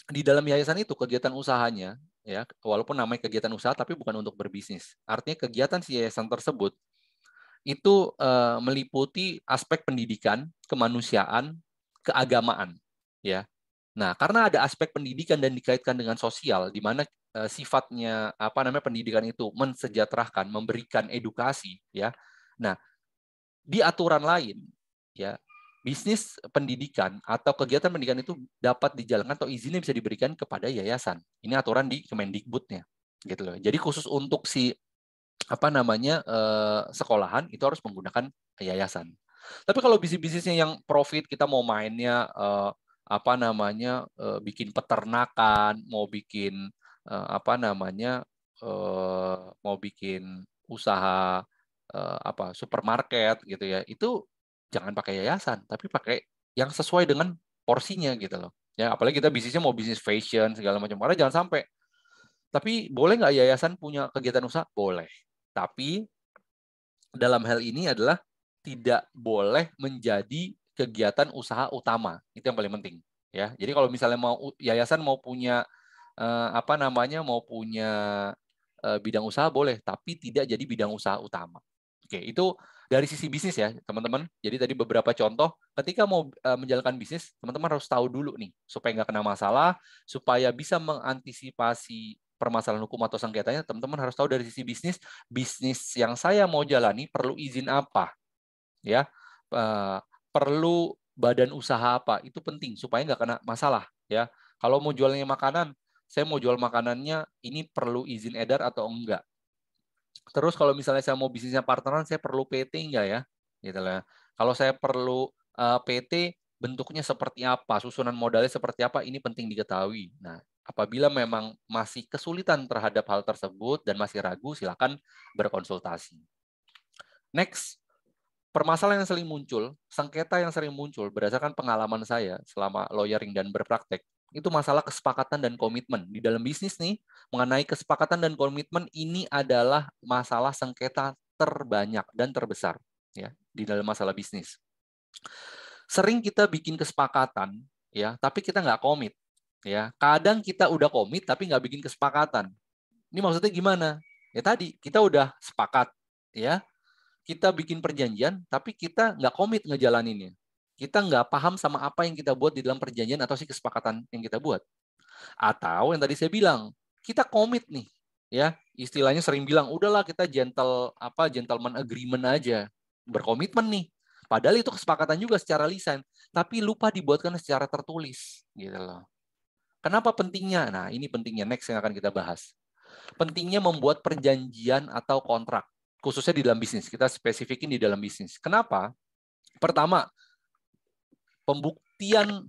Di dalam yayasan itu kegiatan usahanya ya, walaupun namanya kegiatan usaha tapi bukan untuk berbisnis. Artinya kegiatan si yayasan tersebut itu meliputi aspek pendidikan, kemanusiaan, keagamaan ya. Nah, karena ada aspek pendidikan dan dikaitkan dengan sosial, di mana sifatnya pendidikan itu mensejahterakan, memberikan edukasi, ya. Nah, di aturan lain, ya, bisnis pendidikan atau kegiatan pendidikan itu dapat dijalankan atau izinnya bisa diberikan kepada yayasan. Ini aturan di Kemendikbudnya, gitu loh. Jadi khusus untuk si sekolahan itu harus menggunakan yayasan. Tapi kalau bisnisnya yang profit, kita mau mainnya bikin peternakan, mau bikin mau bikin usaha supermarket gitu ya, itu jangan pakai yayasan, tapi pakai yang sesuai dengan porsinya gitu loh. Ya, apalagi kita bisnisnya mau bisnis fashion segala macam, karena jangan sampai. Tapi boleh nggak yayasan punya kegiatan usaha? Boleh. Tapi dalam hal ini adalah tidak boleh menjadi kegiatan usaha utama. Itu yang paling penting, ya. Jadi kalau misalnya yayasan mau punya bidang usaha boleh, tapi tidak jadi bidang usaha utama. Oke, itu dari sisi bisnis ya, teman-teman. Jadi tadi beberapa contoh, ketika mau menjalankan bisnis, teman-teman harus tahu dulu nih, supaya nggak kena masalah, supaya bisa mengantisipasi permasalahan hukum atau sengketanya, teman-teman harus tahu dari sisi bisnis yang saya mau jalani perlu izin apa, ya, perlu badan usaha apa, itu penting supaya nggak kena masalah, ya. Kalau mau jualnya makanan, saya mau jual makanannya, ini perlu izin edar atau enggak. Terus kalau misalnya saya mau bisnisnya partneran, saya perlu PT enggak ya? Gitu lah. Kalau saya perlu PT, bentuknya seperti apa, susunan modalnya seperti apa, ini penting diketahui. Nah, apabila memang masih kesulitan terhadap hal tersebut dan masih ragu, silakan berkonsultasi. Next, permasalahan yang sering muncul, sengketa yang sering muncul berdasarkan pengalaman saya selama lawyering dan berpraktek, itu masalah kesepakatan dan komitmen. Di dalam bisnis nih, mengenai kesepakatan dan komitmen ini adalah masalah sengketa terbanyak dan terbesar ya di dalam masalah bisnis. Sering kita bikin kesepakatan ya, tapi kita nggak komit ya. Kadang kita udah komit tapi nggak bikin kesepakatan. Ini maksudnya gimana? Ya tadi kita udah sepakat ya, kita bikin perjanjian tapi kita nggak komit ngejalaninnya. Kita nggak paham sama apa yang kita buat di dalam perjanjian atau si kesepakatan yang kita buat. Atau yang tadi saya bilang, kita komit nih, ya istilahnya sering bilang, udahlah kita gentleman agreement aja, berkomitmen nih. Padahal itu kesepakatan juga secara lisan, tapi lupa dibuatkan secara tertulis, gitu loh. Kenapa pentingnya? Nah, ini pentingnya next yang akan kita bahas. Pentingnya membuat perjanjian atau kontrak, khususnya di dalam bisnis. Kita spesifikin di dalam bisnis. Kenapa? Pertama, pembuktian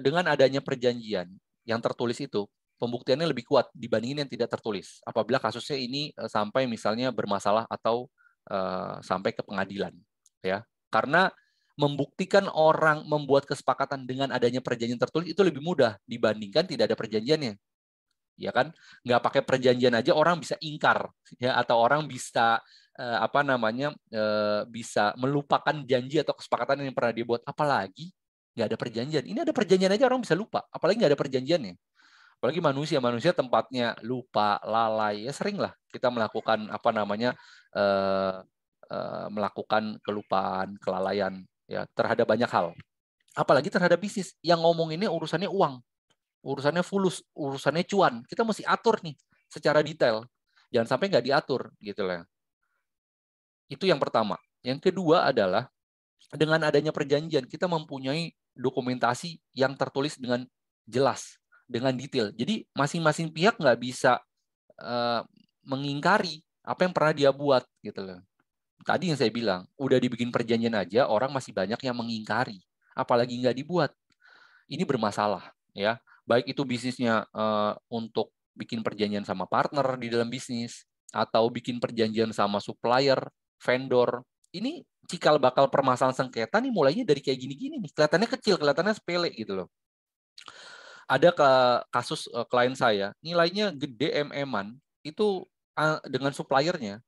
dengan adanya perjanjian yang tertulis itu, pembuktiannya lebih kuat dibandingin yang tidak tertulis. Apabila kasusnya ini sampai misalnya bermasalah atau sampai ke pengadilan, ya. Karena membuktikan orang membuat kesepakatan dengan adanya perjanjian tertulis itu lebih mudah dibandingkan tidak ada perjanjiannya. Ya kan? Nggak pakai perjanjian aja orang bisa ingkar, ya, atau orang bisa bisa melupakan janji atau kesepakatan yang pernah dibuat, apalagi nggak ada perjanjian. Ini ada perjanjian aja orang bisa lupa, apalagi nggak ada perjanjiannya. Apalagi manusia tempatnya lupa, lalai, ya sering lah kita melakukan melakukan kelupaan, kelalaian ya terhadap banyak hal. Apalagi terhadap bisnis yang ngomong ini urusannya uang, urusannya fulus, urusannya cuan. Kita mesti atur nih secara detail. Jangan sampai nggak diatur gitu lah. Itu yang pertama. Yang kedua adalah dengan adanya perjanjian kita mempunyai dokumentasi yang tertulis dengan jelas, dengan detail. Jadi masing-masing pihak nggak bisa mengingkari apa yang pernah dia buat gitu loh. Tadi yang saya bilang, udah dibikin perjanjian aja orang masih banyak yang mengingkari, apalagi nggak dibuat. Ini bermasalah ya. Baik itu bisnisnya untuk bikin perjanjian sama partner di dalam bisnis atau bikin perjanjian sama supplier, vendor. Ini cikal bakal permasalahan sengketa nih mulainya dari kayak gini-gini nih. Kelihatannya kecil, kelihatannya sepele gitu loh. ada kasus klien saya, nilainya gede MM-an, itu dengan suppliernya,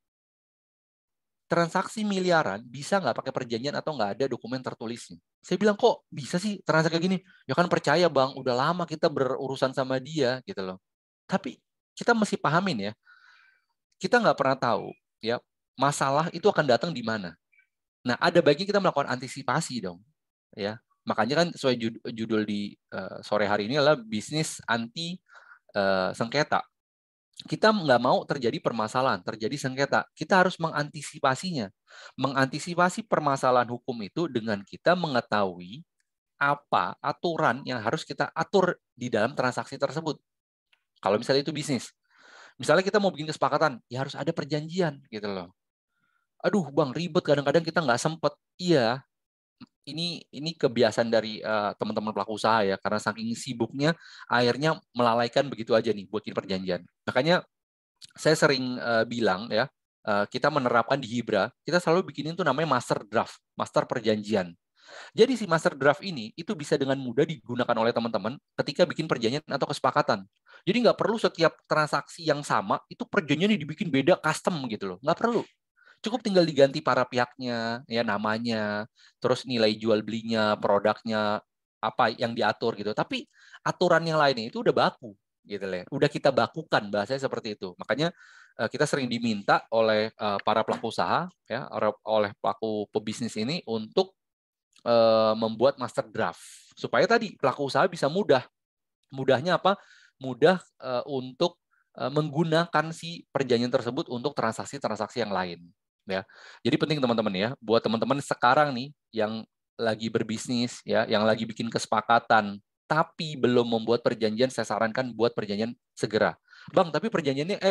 transaksi miliaran bisa nggak pakai perjanjian atau nggak ada dokumen tertulisnya. Saya bilang, kok bisa sih transaksi kayak gini? Ya kan percaya bang, udah lama kita berurusan sama dia gitu loh. Tapi kita mesti pahamin ya, kita nggak pernah tahu ya masalah itu akan datang di mana. Nah, ada baiknya kita melakukan antisipasi dong, ya. Makanya kan sesuai judul di sore hari ini adalah bisnis anti sengketa. Kita nggak mau terjadi permasalahan, terjadi sengketa. Kita harus mengantisipasinya. Mengantisipasi permasalahan hukum itu dengan kita mengetahui apa aturan yang harus kita atur di dalam transaksi tersebut. Kalau misalnya itu bisnis. Misalnya kita mau bikin kesepakatan, ya harus ada perjanjian gitu loh. Aduh bang, ribet kadang-kadang kita nggak sempet. Iya, ini kebiasaan dari teman-teman pelaku usaha ya, karena saking sibuknya akhirnya melalaikan begitu aja nih buat bikin perjanjian. Makanya saya sering bilang ya, kita menerapkan di Hibra, kita selalu bikinin tuh namanya master draft, master perjanjian. Jadi si master draft ini itu bisa dengan mudah digunakan oleh teman-teman ketika bikin perjanjian atau kesepakatan. Jadi nggak perlu setiap transaksi yang sama itu perjanjiannya dibikin beda custom gitu loh, nggak perlu. Cukup tinggal diganti para pihaknya, ya namanya, terus nilai jual belinya, produknya, apa yang diatur gitu. Tapi aturan yang lainnya itu udah baku, gitu lah. Udah kita bakukan, bahasanya seperti itu. Makanya kita sering diminta oleh para pelaku usaha, ya, oleh pelaku pebisnis ini untuk membuat master draft supaya tadi pelaku usaha bisa mudahnya apa? Mudah untuk menggunakan si perjanjian tersebut untuk transaksi-transaksi yang lain. Ya, jadi penting teman-teman ya, buat teman-teman sekarang nih yang lagi berbisnis ya, yang lagi bikin kesepakatan tapi belum membuat perjanjian, saya sarankan buat perjanjian segera. Bang, tapi perjanjiannya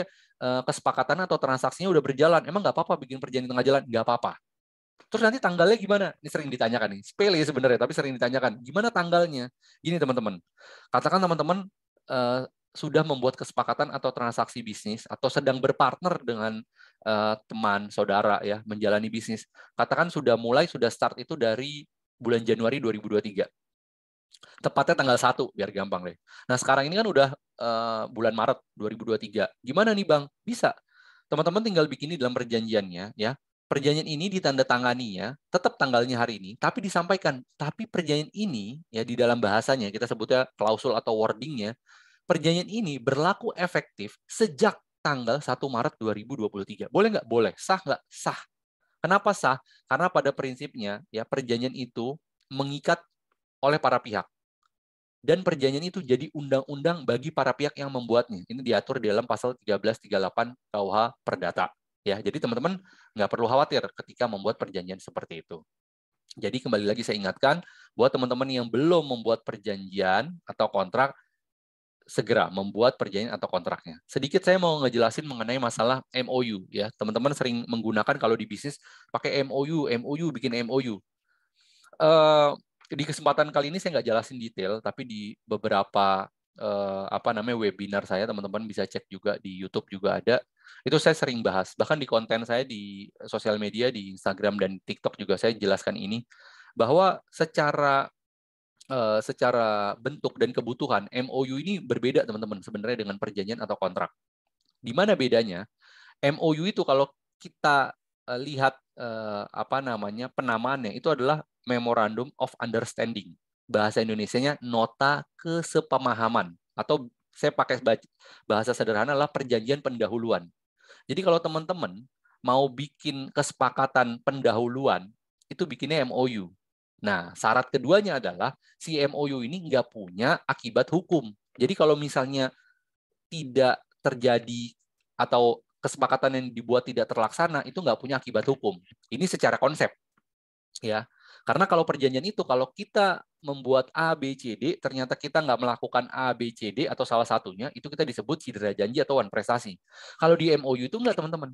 kesepakatan atau transaksinya udah berjalan, emang nggak apa-apa bikin perjanjian tengah jalan? Nggak apa-apa. Terus nanti tanggalnya gimana? Ini sering ditanyakan nih, sepele sebenarnya, tapi sering ditanyakan. Gimana tanggalnya? Gini teman-teman, katakan teman-teman sudah membuat kesepakatan atau transaksi bisnis atau sedang berpartner dengan teman, saudara ya, menjalani bisnis. Katakan sudah start itu dari bulan Januari 2023. Tepatnya tanggal 1 biar gampang deh. Nah, sekarang ini kan udah bulan Maret 2023. Gimana nih, Bang? Bisa. Teman-teman tinggal bikin di dalam perjanjiannya ya. Perjanjian ini ditandatangani ya, tetap tanggalnya hari ini, tapi disampaikan. Tapi perjanjian ini ya di dalam bahasanya kita sebutnya klausul atau wordingnya, perjanjian ini berlaku efektif sejak tanggal 1 Maret 2023. Boleh nggak? Boleh. Sah nggak? Sah. Kenapa sah? Karena pada prinsipnya ya perjanjian itu mengikat oleh para pihak. Dan perjanjian itu jadi undang-undang bagi para pihak yang membuatnya. Ini diatur di dalam pasal 1338 KUH Perdata. Ya, jadi teman-teman nggak perlu khawatir ketika membuat perjanjian seperti itu. Jadi kembali lagi saya ingatkan, buat teman-teman yang belum membuat perjanjian atau kontrak, segera membuat perjanjian atau kontraknya. Sedikit saya mau ngejelasin mengenai masalah MOU. Ya, teman-teman sering menggunakan kalau di bisnis pakai MOU, bikin MOU. Di kesempatan kali ini saya nggak jelasin detail, tapi di beberapa webinar saya, teman-teman bisa cek juga di YouTube juga ada. Itu saya sering bahas. Bahkan di konten saya di sosial media, di Instagram dan TikTok juga saya jelaskan ini, bahwa secara bentuk dan kebutuhan MOU ini berbeda teman-teman sebenarnya dengan perjanjian atau kontrak. Di mana bedanya? MOU itu kalau kita lihat penamaannya itu adalah Memorandum of Understanding. Bahasa Indonesianya nota kesepemahaman atau saya pakai bahasa sederhana adalah perjanjian pendahuluan. Jadi kalau teman-teman mau bikin kesepakatan pendahuluan itu bikinnya MOU. Nah, syarat keduanya adalah si MOU ini nggak punya akibat hukum. Jadi kalau misalnya tidak terjadi atau kesepakatan yang dibuat tidak terlaksana, itu nggak punya akibat hukum. Ini secara konsep. Ya, karena kalau perjanjian itu, kalau kita membuat A, B, C, D, ternyata kita nggak melakukan A, B, C, D, atau salah satunya, itu kita disebut cedera janji atau wan prestasi. Kalau di MOU itu nggak, teman-teman.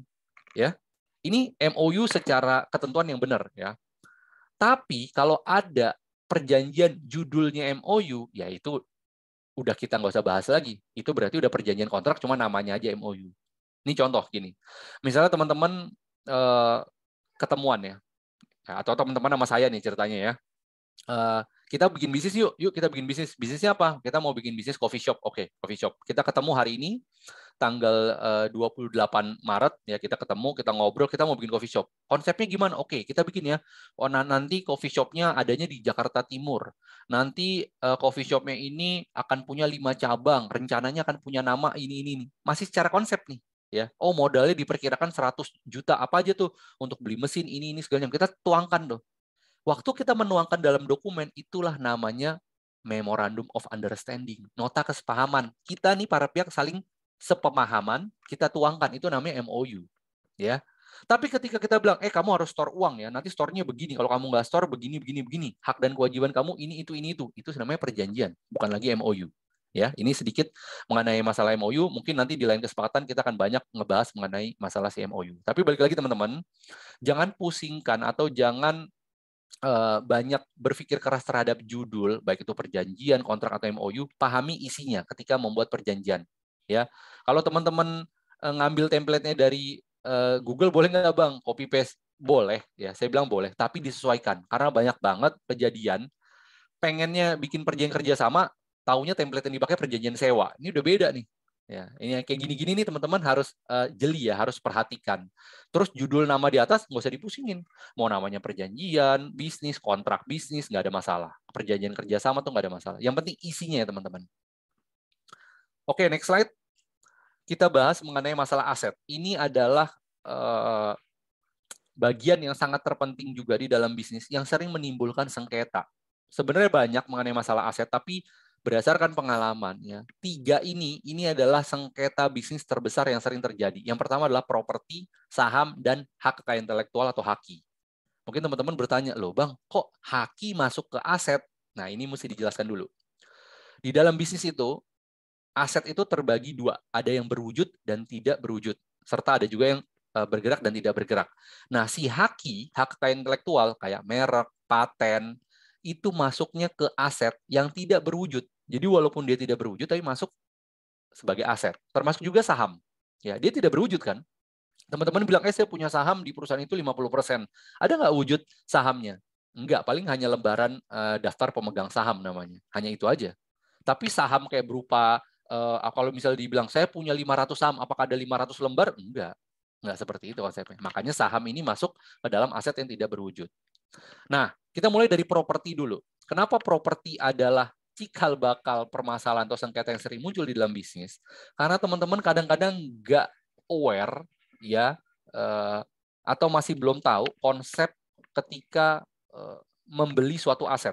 Ya, ini MOU secara ketentuan yang benar. Ya. Tapi kalau ada perjanjian judulnya MOU, ya itu udah kita nggak usah bahas lagi. Itu berarti udah perjanjian kontrak, cuma namanya aja MOU. Ini contoh gini. Misalnya teman-teman ketemuan ya, atau teman-teman sama saya nih ceritanya ya. kita bikin bisnis yuk kita bikin bisnis. Bisnisnya apa? Kita mau bikin bisnis coffee shop. Oke, coffee shop. Kita ketemu hari ini tanggal 28 Maret ya, kita ketemu, kita ngobrol, kita mau bikin coffee shop. Konsepnya gimana? Oke, kita bikin ya. Oh, nanti coffee shopnya adanya di Jakarta Timur. Nanti coffee shopnya ini akan punya 5 cabang. Rencananya akan punya nama ini. Masih secara konsep nih. Ya, oh modalnya diperkirakan 100 juta, apa aja tuh untuk beli mesin ini segala macam. Kita tuangkan tuh. Waktu kita menuangkan dalam dokumen, itulah namanya Memorandum of Understanding, nota kesepahaman. Kita nih para pihak saling sepemahaman, kita tuangkan, itu namanya MOU. Ya. Tapi ketika kita bilang, kamu harus store uang ya, nanti store-nya begini, kalau kamu nggak store begini, hak dan kewajiban kamu ini, itu namanya perjanjian, bukan lagi MOU. Ya, ini sedikit mengenai masalah MOU, mungkin nanti di lain kesempatan kita akan banyak ngebahas mengenai masalah si MOU. Tapi balik lagi teman-teman, jangan pusingkan atau jangan banyak berpikir keras terhadap judul, baik itu perjanjian, kontrak atau MOU, pahami isinya ketika membuat perjanjian. Ya, kalau teman-teman ngambil template-nya dari Google, boleh nggak Bang? Copy paste boleh, ya. Saya bilang boleh, tapi disesuaikan karena banyak banget kejadian pengennya bikin perjanjian kerjasama, taunya template yang dipakai perjanjian sewa. Ini udah beda nih. Ya, ini yang kayak gini-gini nih teman-teman harus jeli ya, harus perhatikan. Terus judul nama di atas nggak usah dipusingin. Mau namanya perjanjian, bisnis, kontrak bisnis, nggak ada masalah. Perjanjian kerjasama tuh nggak ada masalah. Yang penting isinya ya teman-teman. Oke, next slide. Kita bahas mengenai masalah aset. Ini adalah bagian yang sangat terpenting juga di dalam bisnis yang sering menimbulkan sengketa. Sebenarnya banyak mengenai masalah aset, tapi berdasarkan pengalaman, ya, 3 ini adalah sengketa bisnis terbesar yang sering terjadi. Yang pertama adalah properti, saham, dan hak kekayaan intelektual atau HAKI. Mungkin teman-teman bertanya, loh Bang, kok HAKI masuk ke aset? Nah, ini mesti dijelaskan dulu. Di dalam bisnis itu, aset itu terbagi 2. Ada yang berwujud dan tidak berwujud. Serta ada juga yang bergerak dan tidak bergerak. Nah, si HAKI, hak kekayaan intelektual, kayak merek, paten, itu masuknya ke aset yang tidak berwujud. Jadi walaupun dia tidak berwujud, tapi masuk sebagai aset. Termasuk juga saham. Ya, dia tidak berwujud kan? Teman-teman bilang, saya punya saham di perusahaan itu 50%. Ada nggak wujud sahamnya? Enggak, paling hanya lembaran daftar pemegang saham namanya. Hanya itu aja. Tapi saham kayak berupa, kalau misalnya dibilang, saya punya 500 saham, apakah ada 500 lembar? Enggak seperti itu konsepnya. Makanya saham ini masuk ke dalam aset yang tidak berwujud. Nah, kita mulai dari properti dulu. Kenapa properti adalah cikal bakal permasalahan atau sengketa yang sering muncul di dalam bisnis? Karena teman-teman kadang-kadang nggak aware, ya, atau masih belum tahu konsep ketika membeli suatu aset.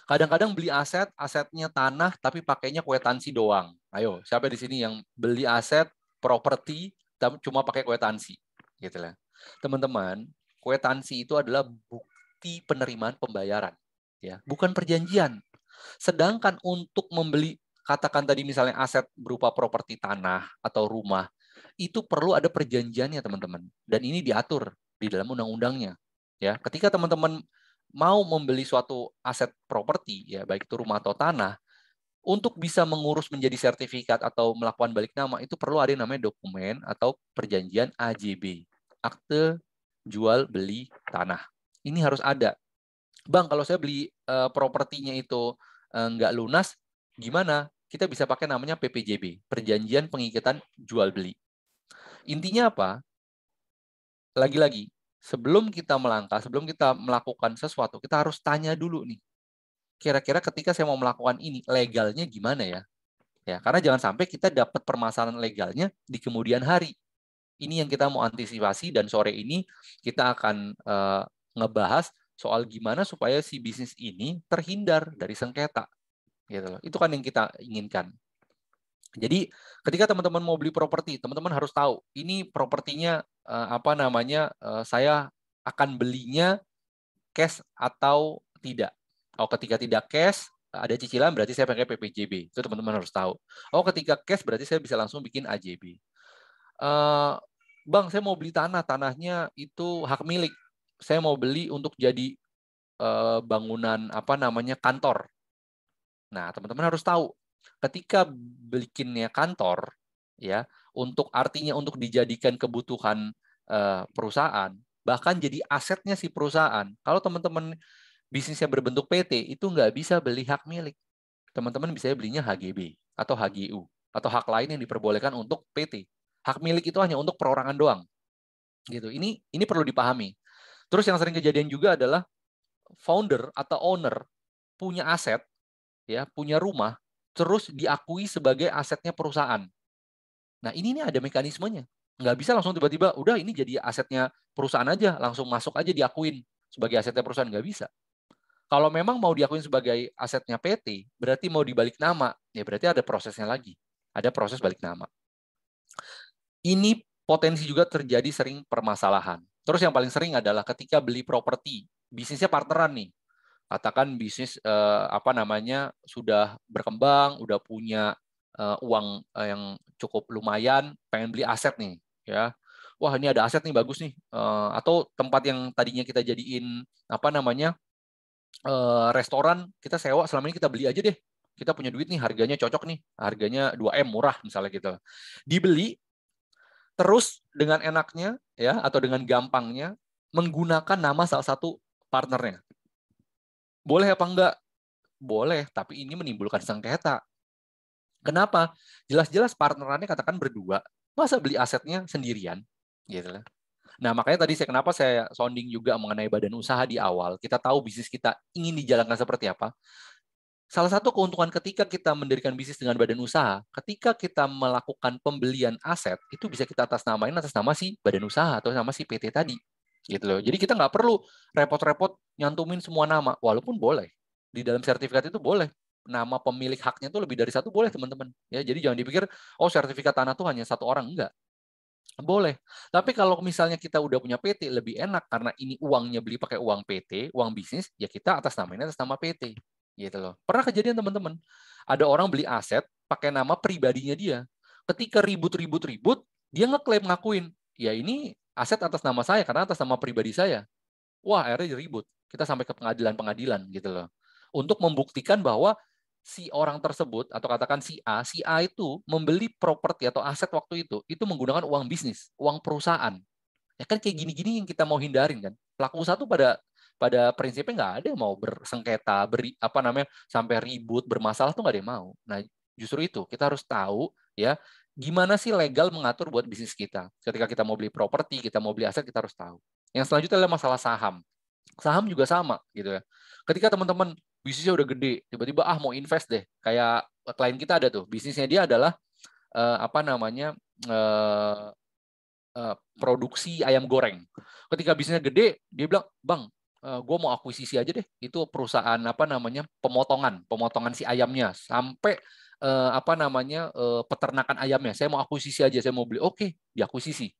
Kadang-kadang beli aset, asetnya tanah, tapi pakainya kwitansi doang. Ayo, siapa di sini yang beli aset, properti, cuma pakai kwitansi? Gitu lah. Teman-teman, kwitansi itu adalah bukti penerimaan pembayaran, ya, bukan perjanjian. Sedangkan untuk membeli, katakan tadi misalnya aset berupa properti tanah atau rumah, itu perlu ada perjanjiannya, teman-teman. Dan ini diatur di dalam undang-undangnya. Ya, ketika teman-teman mau membeli suatu aset properti, ya, baik itu rumah atau tanah, untuk bisa mengurus menjadi sertifikat atau melakukan balik nama, itu perlu ada yang namanya dokumen atau perjanjian AJB, akte jual beli tanah. Ini harus ada. Bang, kalau saya beli propertinya itu nggak lunas, gimana? Kita bisa pakai namanya PPJB, Perjanjian Pengikitan Jual Beli. Intinya apa? Lagi-lagi, sebelum kita melangkah, sebelum kita melakukan sesuatu, kita harus tanya dulu nih. Kira-kira ketika saya mau melakukan ini, legalnya gimana ya? Ya, karena jangan sampai kita dapat permasalahan legalnya di kemudian hari. Ini yang kita mau antisipasi, dan sore ini kita akan ngebahas soal gimana supaya si bisnis ini terhindar dari sengketa. Gitu loh. Itu kan yang kita inginkan. Jadi ketika teman-teman mau beli properti, teman-teman harus tahu ini propertinya saya akan belinya cash atau tidak. Oh, ketika tidak cash, ada cicilan, berarti saya pakai PPJB. Itu teman-teman harus tahu. Oh, ketika cash berarti saya bisa langsung bikin AJB. Bang, saya mau beli tanah, tanahnya itu hak milik. Saya mau beli untuk jadi bangunan kantor. Nah, teman-teman harus tahu ketika bikinnya kantor, ya, artinya untuk dijadikan kebutuhan perusahaan, bahkan jadi asetnya si perusahaan. Kalau teman-teman bisnisnya berbentuk PT, itu nggak bisa beli hak milik. Teman-teman bisa belinya HGB atau HGU atau hak lain yang diperbolehkan untuk PT. Hak milik itu hanya untuk perorangan doang. Gitu. Ini perlu dipahami. Terus yang sering kejadian juga adalah founder atau owner punya aset, ya, punya rumah, terus diakui sebagai asetnya perusahaan. Nah, ini ada mekanismenya. Nggak bisa langsung tiba-tiba, udah ini jadi asetnya perusahaan aja, langsung masuk aja diakuin sebagai asetnya perusahaan. Nggak bisa. Kalau memang mau diakuin sebagai asetnya PT, berarti mau dibalik nama, ya berarti ada prosesnya lagi. Ada proses balik nama. Ini potensi juga terjadi sering permasalahan. Terus yang paling sering adalah ketika beli properti, bisnisnya partneran nih. Katakan bisnis sudah berkembang, udah punya uang yang cukup lumayan, pengen beli aset nih, ya. Wah, ini ada aset nih bagus nih. Atau tempat yang tadinya kita jadiin restoran, kita sewa, selama ini kita beli aja deh. Kita punya duit nih, harganya cocok nih, harganya 2M murah misalnya gitu. Dibeli, terus dengan enaknya ya atau dengan gampangnya menggunakan nama salah satu partnernya. Boleh apa enggak? Boleh, tapi ini menimbulkan sengketa. Kenapa? Jelas-jelas partnerannya katakan berdua, masa beli asetnya sendirian? Gitu. Nah, makanya tadi kenapa saya sounding juga mengenai badan usaha di awal. Kita tahu bisnis kita ingin dijalankan seperti apa. Salah satu keuntungan ketika kita mendirikan bisnis dengan badan usaha, ketika kita melakukan pembelian aset, itu bisa kita atas nama si badan usaha atau nama si PT tadi. Gitu loh. Jadi kita nggak perlu repot-repot nyantumin semua nama, walaupun boleh. Di dalam sertifikat itu boleh. Nama pemilik haknya itu lebih dari satu, boleh teman-teman. Ya, jadi jangan dipikir, oh sertifikat tanah tuh hanya satu orang. Enggak. Boleh. Tapi kalau misalnya kita udah punya PT, lebih enak karena ini uangnya beli pakai uang PT, uang bisnis, ya kita atas nama PT. Gitu loh. Pernah kejadian teman-teman, ada orang beli aset pakai nama pribadinya dia. Ketika ribut, dia ngeklaim ngakuin, ya ini aset atas nama saya karena atas nama pribadi saya. Wah, akhirnya ribut. Kita sampai ke pengadilan gitu loh. Untuk membuktikan bahwa si orang tersebut atau katakan si A itu membeli properti atau aset waktu itu menggunakan uang bisnis, uang perusahaan. Ya kan kayak gini-gini yang kita mau hindarin kan. Pelaku usaha tuh pada prinsipnya nggak ada yang mau bersengketa, sampai ribut, bermasalah tuh nggak ada yang mau. Nah, justru itu kita harus tahu ya gimana sih legal mengatur buat bisnis kita. Ketika kita mau beli properti, kita mau beli aset, kita harus tahu. Yang selanjutnya adalah masalah saham. Saham juga sama gitu ya. Ketika teman-teman bisnisnya udah gede, tiba-tiba mau invest deh. Kayak klien kita ada tuh, bisnisnya dia adalah produksi ayam goreng. Ketika bisnisnya gede, dia bilang, "Bang, gue mau akuisisi aja deh. Itu perusahaan pemotongan si ayamnya sampai peternakan ayamnya. Saya mau akuisisi aja, saya mau beli." Oke, diakuisisi.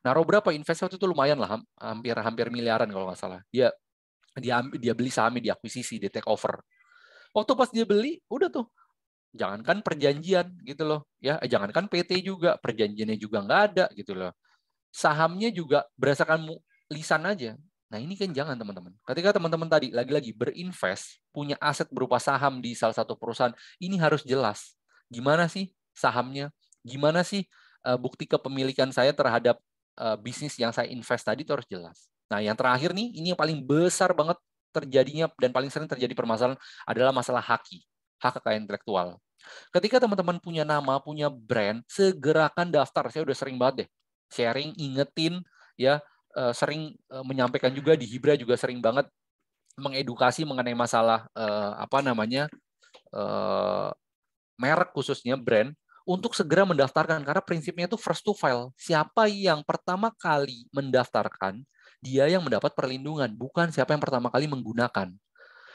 Naruh berapa investor itu lumayan lah, hampir miliaran kalau nggak salah. Dia beli sahamnya, diakuisisi, di take over. Waktu pas dia beli, udah tuh, jangankan perjanjian gitu loh, ya, jangankan PT juga, perjanjiannya juga nggak ada gitu loh. Sahamnya juga berdasarkan lisan aja. Nah ini kan jangan teman-teman. Ketika teman-teman tadi lagi-lagi berinvest, punya aset berupa saham di salah satu perusahaan, ini harus jelas. Gimana sih sahamnya? Gimana sih bukti kepemilikan saya terhadap bisnis yang saya invest tadi itu harus jelas. Nah yang terakhir nih, ini yang paling besar banget terjadinya dan paling sering terjadi permasalahan adalah masalah hak kekayaan intelektual. Ketika teman-teman punya nama, punya brand, segerakan daftar. Saya udah sering banget deh sharing, ingetin, ya, sering menyampaikan juga di Hibra juga sering banget mengedukasi mengenai masalah merek khususnya brand untuk segera mendaftarkan karena prinsipnya itu first to file. Siapa yang pertama kali mendaftarkan, dia yang mendapat perlindungan, bukan siapa yang pertama kali menggunakan.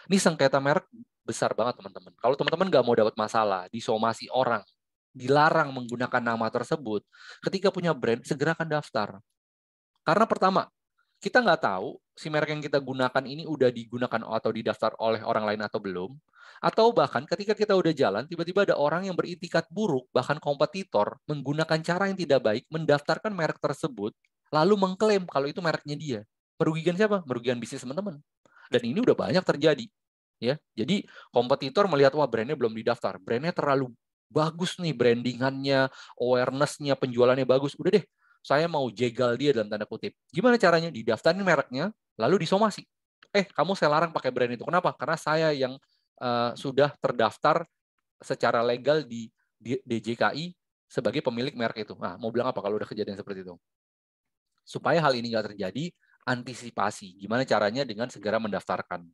Ini sengketa merek besar banget teman-teman. Kalau teman-teman nggak mau dapat masalah, disomasi orang, dilarang menggunakan nama tersebut, ketika punya brand, segerakan daftar. Karena pertama, kita nggak tahu si merek yang kita gunakan ini udah digunakan atau didaftar oleh orang lain atau belum. Atau bahkan ketika kita udah jalan, tiba-tiba ada orang yang beritikat buruk, bahkan kompetitor, menggunakan cara yang tidak baik, mendaftarkan merek tersebut, lalu mengklaim kalau itu mereknya dia. Merugikan siapa? Merugikan bisnis teman-teman. Dan ini udah banyak terjadi. Ya, jadi kompetitor melihat, wah brandnya belum didaftar, brandnya terlalu bagus nih, brandingannya, awareness-nya, penjualannya bagus. Udah deh, saya mau jegal dia dalam tanda kutip. Gimana caranya? Didaftarin mereknya, lalu disomasi. kamu saya larang pakai brand itu. Kenapa? Karena saya yang sudah terdaftar secara legal di DJKI sebagai pemilik merek itu. Nah, mau bilang apa kalau udah kejadian seperti itu? Supaya hal ini nggak terjadi, antisipasi. Gimana caranya dengan segera mendaftarkan.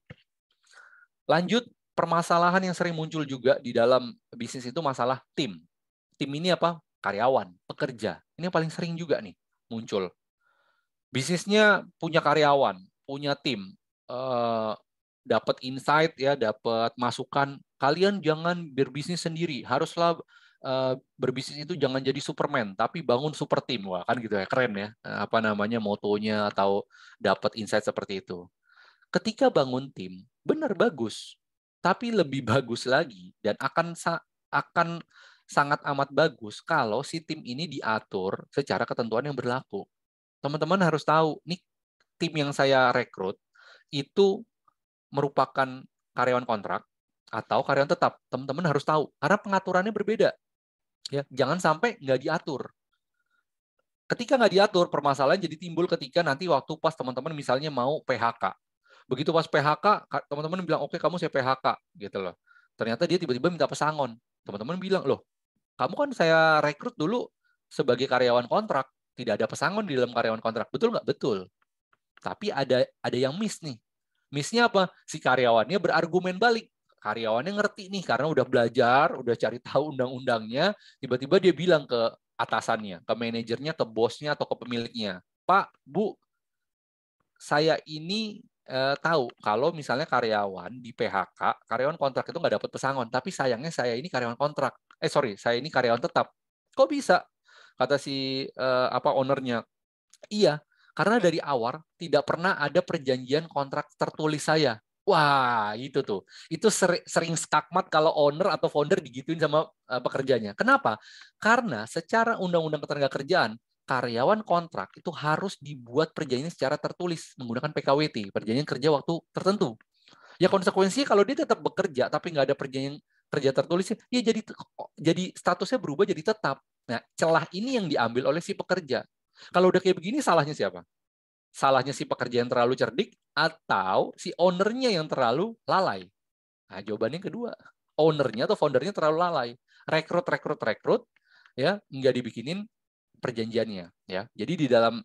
Lanjut, permasalahan yang sering muncul juga di dalam bisnis itu masalah tim. Tim ini apa? Karyawan, pekerja. Ini yang paling sering juga nih muncul. Bisnisnya punya karyawan, punya tim, dapat insight ya, dapat masukan. Kalian jangan berbisnis sendiri, haruslah berbisnis itu jangan jadi Superman, tapi bangun super team. Wah, kan gitu ya, keren ya. Apa namanya motonya atau dapat insight seperti itu. Ketika bangun tim, benar bagus, tapi lebih bagus lagi dan akan sangat amat bagus kalau si tim ini diatur secara ketentuan yang berlaku. Teman-teman harus tahu, nih tim yang saya rekrut itu merupakan karyawan kontrak atau karyawan tetap. Teman-teman harus tahu, karena pengaturannya berbeda. Ya, jangan sampai nggak diatur. Ketika nggak diatur, permasalahan jadi timbul ketika nanti waktu pas teman-teman misalnya mau PHK. Begitu pas PHK, teman-teman bilang, oke kamu saya PHK. Gitu loh. Ternyata dia tiba-tiba minta pesangon. Teman-teman bilang, loh, kamu kan saya rekrut dulu sebagai karyawan kontrak. Tidak ada pesangon di dalam karyawan kontrak. Betul nggak? Betul. Tapi ada yang miss nih. Miss-nya apa? Si karyawannya berargumen balik. Karyawannya ngerti nih karena udah belajar, udah cari tahu undang-undangnya, tiba-tiba dia bilang ke atasannya, ke manajernya, ke bosnya atau ke pemiliknya, Pak, Bu, saya ini tahu kalau misalnya karyawan di PHK, karyawan kontrak itu nggak dapat pesangon, tapi sayangnya saya ini karyawan kontrak. Saya ini karyawan tetap. Kok bisa? Kata si ownernya, iya, karena dari awal tidak pernah ada perjanjian kontrak tertulis saya. Wah, itu tuh. Itu sering skakmat kalau owner atau founder digituin sama pekerjanya. Kenapa? Karena secara undang-undang ketenagakerjaan, karyawan kontrak itu harus dibuat perjanjian secara tertulis menggunakan PKWT, perjanjian kerja waktu tertentu. Ya konsekuensinya kalau dia tetap bekerja tapi nggak ada perjanjian kerja tertulis, ya jadi statusnya berubah jadi tetap. Nah, celah ini yang diambil oleh si pekerja. Kalau udah kayak begini, salahnya siapa? Salahnya si pekerja yang terlalu cerdik atau si ownernya yang terlalu lalai? Nah, jawabannya kedua. Ownernya atau foundernya terlalu lalai. Rekrut, ya nggak dibikinin perjanjiannya. Ya, jadi di dalam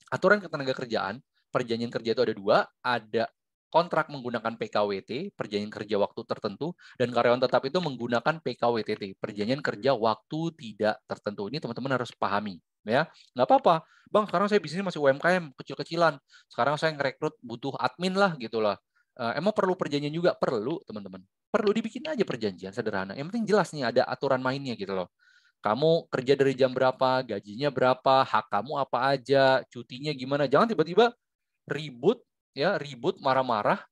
aturan ketenagakerjaan, perjanjian kerja itu ada dua, ada kontrak menggunakan PKWT, perjanjian kerja waktu tertentu, dan karyawan tetap itu menggunakan PKWTT, perjanjian kerja waktu tidak tertentu. Ini teman-teman harus pahami. Ya, nggak apa-apa, Bang. Sekarang saya bisnis masih UMKM, kecil-kecilan. Sekarang saya ngerekrut butuh admin lah, gitulah. Emang perlu perjanjian juga? Perlu, teman-teman. Perlu dibikin aja perjanjian sederhana. Yang penting jelas nih ada aturan mainnya gitu loh. Kamu kerja dari jam berapa, gajinya berapa, hak kamu apa aja, cutinya gimana. Jangan tiba-tiba ribut, marah-marah.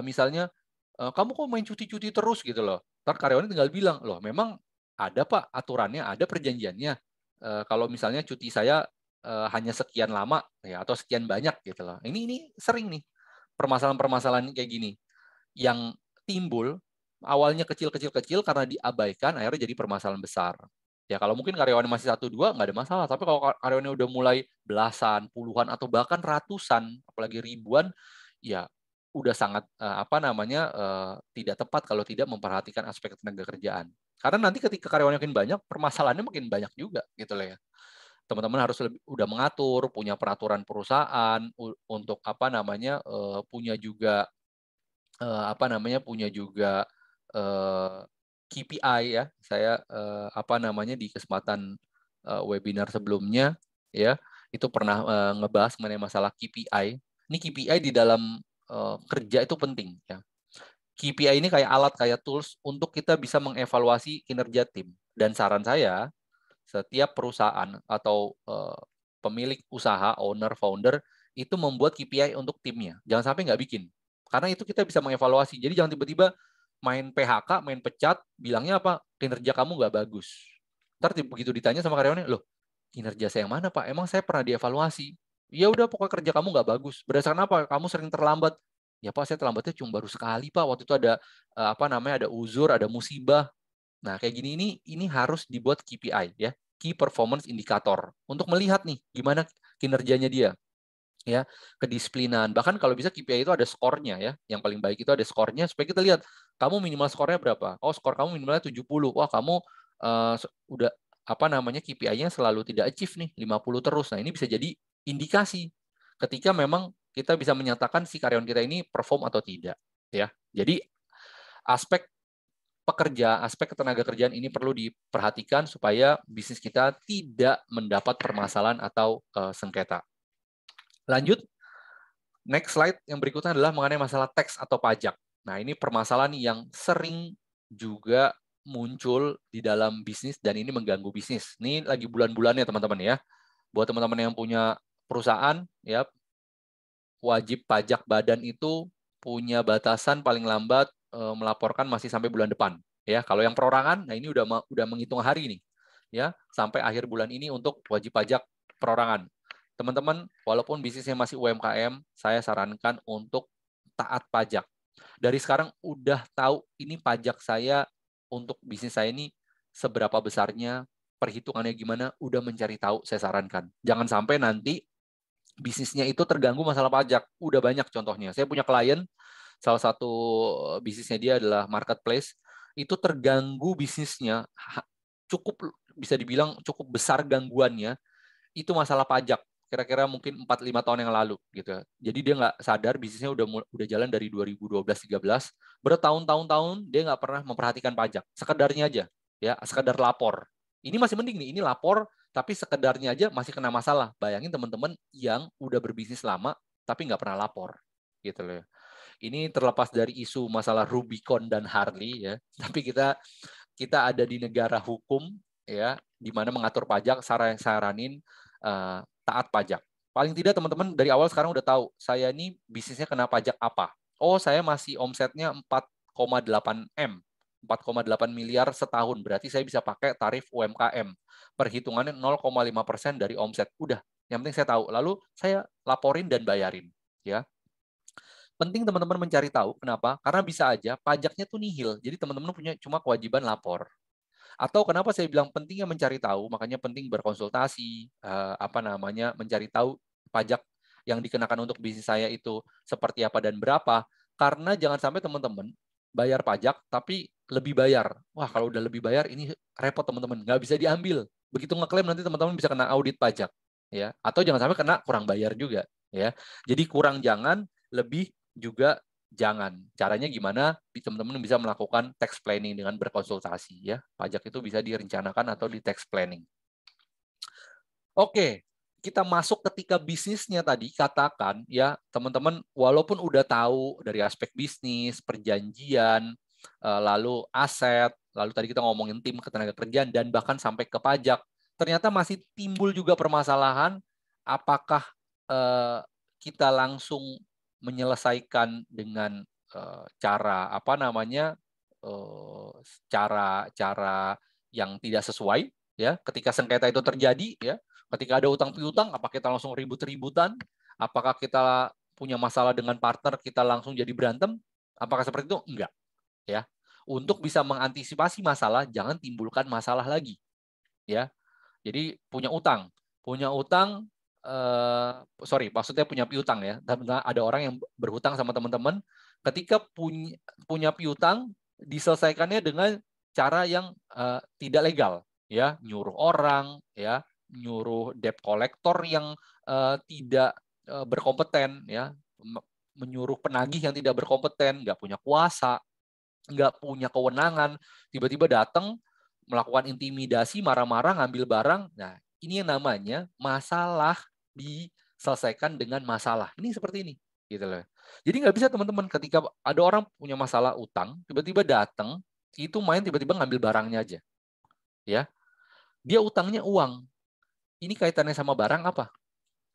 Misalnya, kamu kok main cuti-cuti terus gitu loh. Ntar karyawannya tinggal bilang, loh memang ada Pak aturannya, ada perjanjiannya. Kalau misalnya cuti saya hanya sekian lama ya atau sekian banyak gitu loh. Ini sering nih permasalahan-permasalahan kayak gini yang timbul awalnya kecil karena diabaikan akhirnya jadi permasalahan besar. Ya kalau mungkin karyawannya masih 1-2 nggak ada masalah, tapi kalau karyawannya udah mulai belasan, puluhan atau bahkan ratusan, apalagi ribuan, ya udah sangat tidak tepat kalau tidak memperhatikan aspek tenaga kerjaan. Karena nanti ketika karyawannya makin banyak, permasalahannya makin banyak juga gitu loh ya. Teman-teman harus udah mengatur, punya peraturan perusahaan untuk punya juga KPI ya. Saya di kesempatan webinar sebelumnya ya, itu pernah ngebahas mengenai masalah KPI. Ini KPI di dalam kerja itu penting ya. KPI ini kayak alat, kayak tools untuk kita bisa mengevaluasi kinerja tim. Dan saran saya, setiap perusahaan atau pemilik usaha, owner, founder, itu membuat KPI untuk timnya. Jangan sampai nggak bikin. Karena itu kita bisa mengevaluasi. Jadi jangan tiba-tiba main PHK, main pecat, bilangnya apa? Kinerja kamu nggak bagus. Ntar begitu ditanya sama karyawannya, loh, kinerja saya yang mana Pak? Emang saya pernah dievaluasi. Ya udah, pokoknya kerja kamu nggak bagus. Berdasarkan apa? Kamu sering terlambat. Ya Pak, saya terlambatnya cuma baru sekali Pak. Waktu itu ada ada uzur, ada musibah. Nah, kayak gini ini harus dibuat KPI ya, Key Performance Indicator, untuk melihat nih gimana kinerjanya dia. ya, kedisiplinan. Bahkan kalau bisa KPI itu ada skornya ya. Yang paling baik itu ada skornya supaya kita lihat kamu minimal skornya berapa. Oh, skor kamu minimalnya 70. Wah, kamu udah KPI-nya selalu tidak achieve nih, 50 terus. Nah, ini bisa jadi indikasi ketika memang kita bisa menyatakan si karyawan kita ini perform atau tidak, ya. Jadi aspek pekerja, aspek ketenaga kerjaan ini perlu diperhatikan supaya bisnis kita tidak mendapat permasalahan atau sengketa. Lanjut, next slide yang berikutnya adalah mengenai masalah tax atau pajak. Nah, ini permasalahan yang sering juga muncul di dalam bisnis dan ini mengganggu bisnis. Ini lagi bulan-bulannya teman-teman ya. Buat teman-teman yang punya perusahaan, ya, wajib pajak badan itu punya batasan paling lambat melaporkan masih sampai bulan depan. Ya, kalau yang perorangan, nah ini udah menghitung hari nih, ya, sampai akhir bulan ini untuk wajib pajak perorangan. Teman-teman, walaupun bisnisnya masih UMKM, saya sarankan untuk taat pajak. Dari sekarang udah tahu ini pajak saya untuk bisnis saya ini seberapa besarnya, perhitungannya gimana, udah mencari tahu, saya sarankan. Jangan sampai nanti bisnisnya itu terganggu masalah pajak. Udah banyak contohnya. Saya punya klien, salah satu bisnisnya dia adalah marketplace, itu terganggu bisnisnya, cukup bisa dibilang cukup besar gangguannya, itu masalah pajak. Kira-kira mungkin 4-5 tahun yang lalu gitu. Jadi dia nggak sadar bisnisnya udah jalan dari 2012-13, bertahun-tahun dia nggak pernah memperhatikan pajak. Sekedarnya aja, ya, sekedar lapor. Ini masih mending nih, ini lapor tapi sekedarnya aja masih kena masalah. Bayangin teman-teman yang udah berbisnis lama tapi nggak pernah lapor, gitu loh. Ini terlepas dari isu masalah Rubicon dan Harley ya, tapi kita ada di negara hukum ya, di mana mengatur pajak, saranin taat pajak. Paling tidak teman-teman dari awal sekarang udah tahu, saya ini bisnisnya kena pajak apa. Oh, saya masih omsetnya 4,8 M, 4,8 miliar setahun. Berarti saya bisa pakai tarif UMKM. Perhitungannya 0,5% dari omset. Udah, yang penting saya tahu. Lalu saya laporin dan bayarin. Ya. Penting teman-teman mencari tahu. Kenapa? Karena bisa aja pajaknya tuh nihil. Jadi teman-teman punya cuma kewajiban lapor. Atau kenapa saya bilang pentingnya mencari tahu, makanya penting berkonsultasi, mencari tahu pajak yang dikenakan untuk bisnis saya itu seperti apa dan berapa. Karena jangan sampai teman-teman bayar pajak tapi lebih bayar. Wah, kalau udah lebih bayar ini repot teman-teman, nggak bisa diambil. Begitu ngeklaim nanti teman-teman bisa kena audit pajak, ya. Atau jangan sampai kena kurang bayar juga, ya. Jadi kurang jangan, lebih juga jangan. Caranya gimana? Teman-teman bisa melakukan tax planning dengan berkonsultasi ya. Pajak itu bisa direncanakan atau di tax planning. Oke, kita masuk ketika bisnisnya tadi katakan ya, teman-teman walaupun udah tahu dari aspek bisnis, perjanjian, lalu aset, lalu tadi kita ngomongin tim ketenagakerjaan dan bahkan sampai ke pajak, ternyata masih timbul juga permasalahan apakah kita langsung menyelesaikan dengan cara cara yang tidak sesuai ya. Ketika sengketa itu terjadi ya, ketika ada utang piutang, apa kita langsung ribut-ributan? Apakah kita punya masalah dengan partner kita langsung jadi berantem? Apakah seperti itu? Enggak ya. Untuk bisa mengantisipasi masalah, jangan timbulkan masalah lagi ya. Jadi punya utang maksudnya punya piutang ya. Ada orang yang berhutang sama teman-teman, ketika punya piutang diselesaikannya dengan cara yang tidak legal, ya, nyuruh orang, ya, nyuruh debt collector yang tidak berkompeten, ya, menyuruh penagih yang tidak berkompeten, nggak punya kuasa, nggak punya kewenangan, tiba-tiba datang melakukan intimidasi, marah-marah, ngambil barang. Nah, ini yang namanya masalah diselesaikan dengan masalah. Ini seperti ini, gitu loh. Jadi nggak bisa teman-teman ketika ada orang punya masalah utang, tiba-tiba datang, itu main tiba-tiba ngambil barangnya aja, ya. Dia utangnya uang. Ini kaitannya sama barang apa?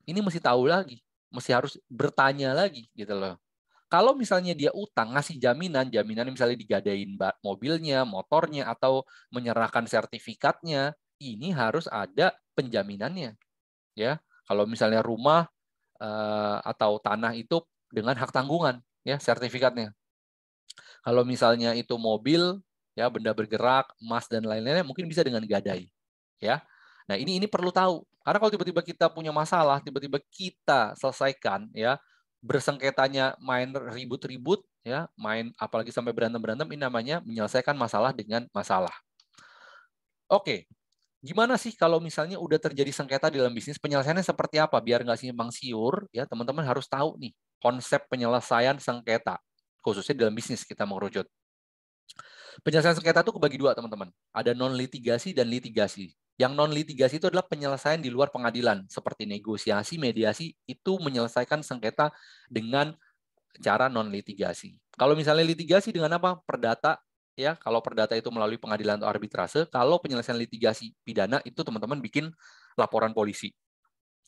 Ini mesti tahu lagi, mesti harus bertanya lagi, gitu loh. Kalau misalnya dia utang, ngasih jaminan misalnya digadain mobilnya, motornya, atau menyerahkan sertifikatnya, ini harus ada penjaminannya, ya. Kalau misalnya rumah atau tanah itu dengan hak tanggungan, ya, sertifikatnya. Kalau misalnya itu mobil, ya, benda bergerak, emas dan lain-lainnya, mungkin bisa dengan gadai, ya. Nah, ini perlu tahu. Karena kalau tiba-tiba kita punya masalah, tiba-tiba kita selesaikan, ya, bersengketanya main ribut-ribut, ya, main apalagi sampai berantem-berantem, ini namanya menyelesaikan masalah dengan masalah. Oke, gimana sih kalau misalnya udah terjadi sengketa di dalam bisnis, penyelesaiannya seperti apa? Biar nggak simpang siur, ya, teman-teman harus tahu nih konsep penyelesaian sengketa, khususnya dalam bisnis kita mengerucut. Penyelesaian sengketa itu kebagi dua, teman-teman. Ada non-litigasi dan litigasi. Yang non-litigasi itu adalah penyelesaian di luar pengadilan, seperti negosiasi, mediasi, itu menyelesaikan sengketa dengan cara non-litigasi. Kalau misalnya litigasi dengan apa? Perdata, ya. Kalau perdata itu melalui pengadilan atau arbitrase. Kalau penyelesaian litigasi pidana itu teman-teman bikin laporan polisi.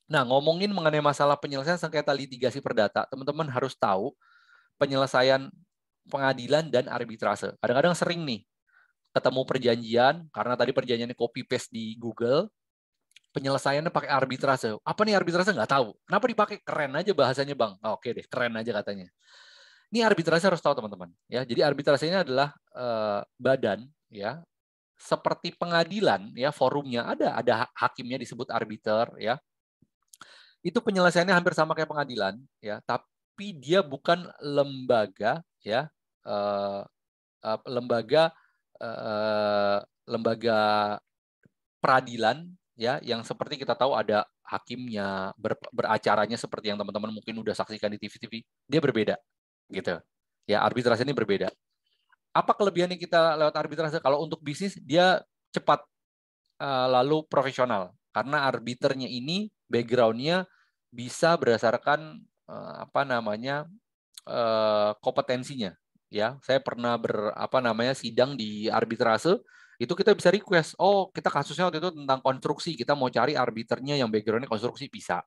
Nah, ngomongin mengenai masalah penyelesaian sengketa litigasi perdata, teman-teman harus tahu penyelesaian pengadilan dan arbitrase. Kadang-kadang sering nih ketemu perjanjian, karena tadi perjanjiannya copy paste di Google, penyelesaiannya pakai arbitrase. Apa nih arbitrase? Nggak tahu. Kenapa dipakai? Keren aja bahasanya, Bang. Oh, oke deh, keren aja katanya. Ini arbitrase harus tahu, teman-teman. Ya, jadi arbitrase ini adalah badan, ya, seperti pengadilan, ya, forumnya ada hakimnya disebut arbiter, ya. Itu penyelesaiannya hampir sama kayak pengadilan, ya, tapi dia bukan lembaga, ya, lembaga lembaga peradilan, ya, yang seperti kita tahu ada hakimnya, beracaranya seperti yang teman-teman mungkin udah saksikan di TV-TV. Dia berbeda, gitu. Ya, arbitrase ini berbeda. Apa kelebihannya kita lewat arbitrase? Kalau untuk bisnis dia cepat, lalu profesional, karena arbiternya ini background-nya bisa berdasarkan kompetensinya. Ya, saya pernah sidang di arbitrase, itu kita bisa request, oh kita kasusnya waktu itu tentang konstruksi, kita mau cari arbiternya yang background-nya konstruksi, bisa,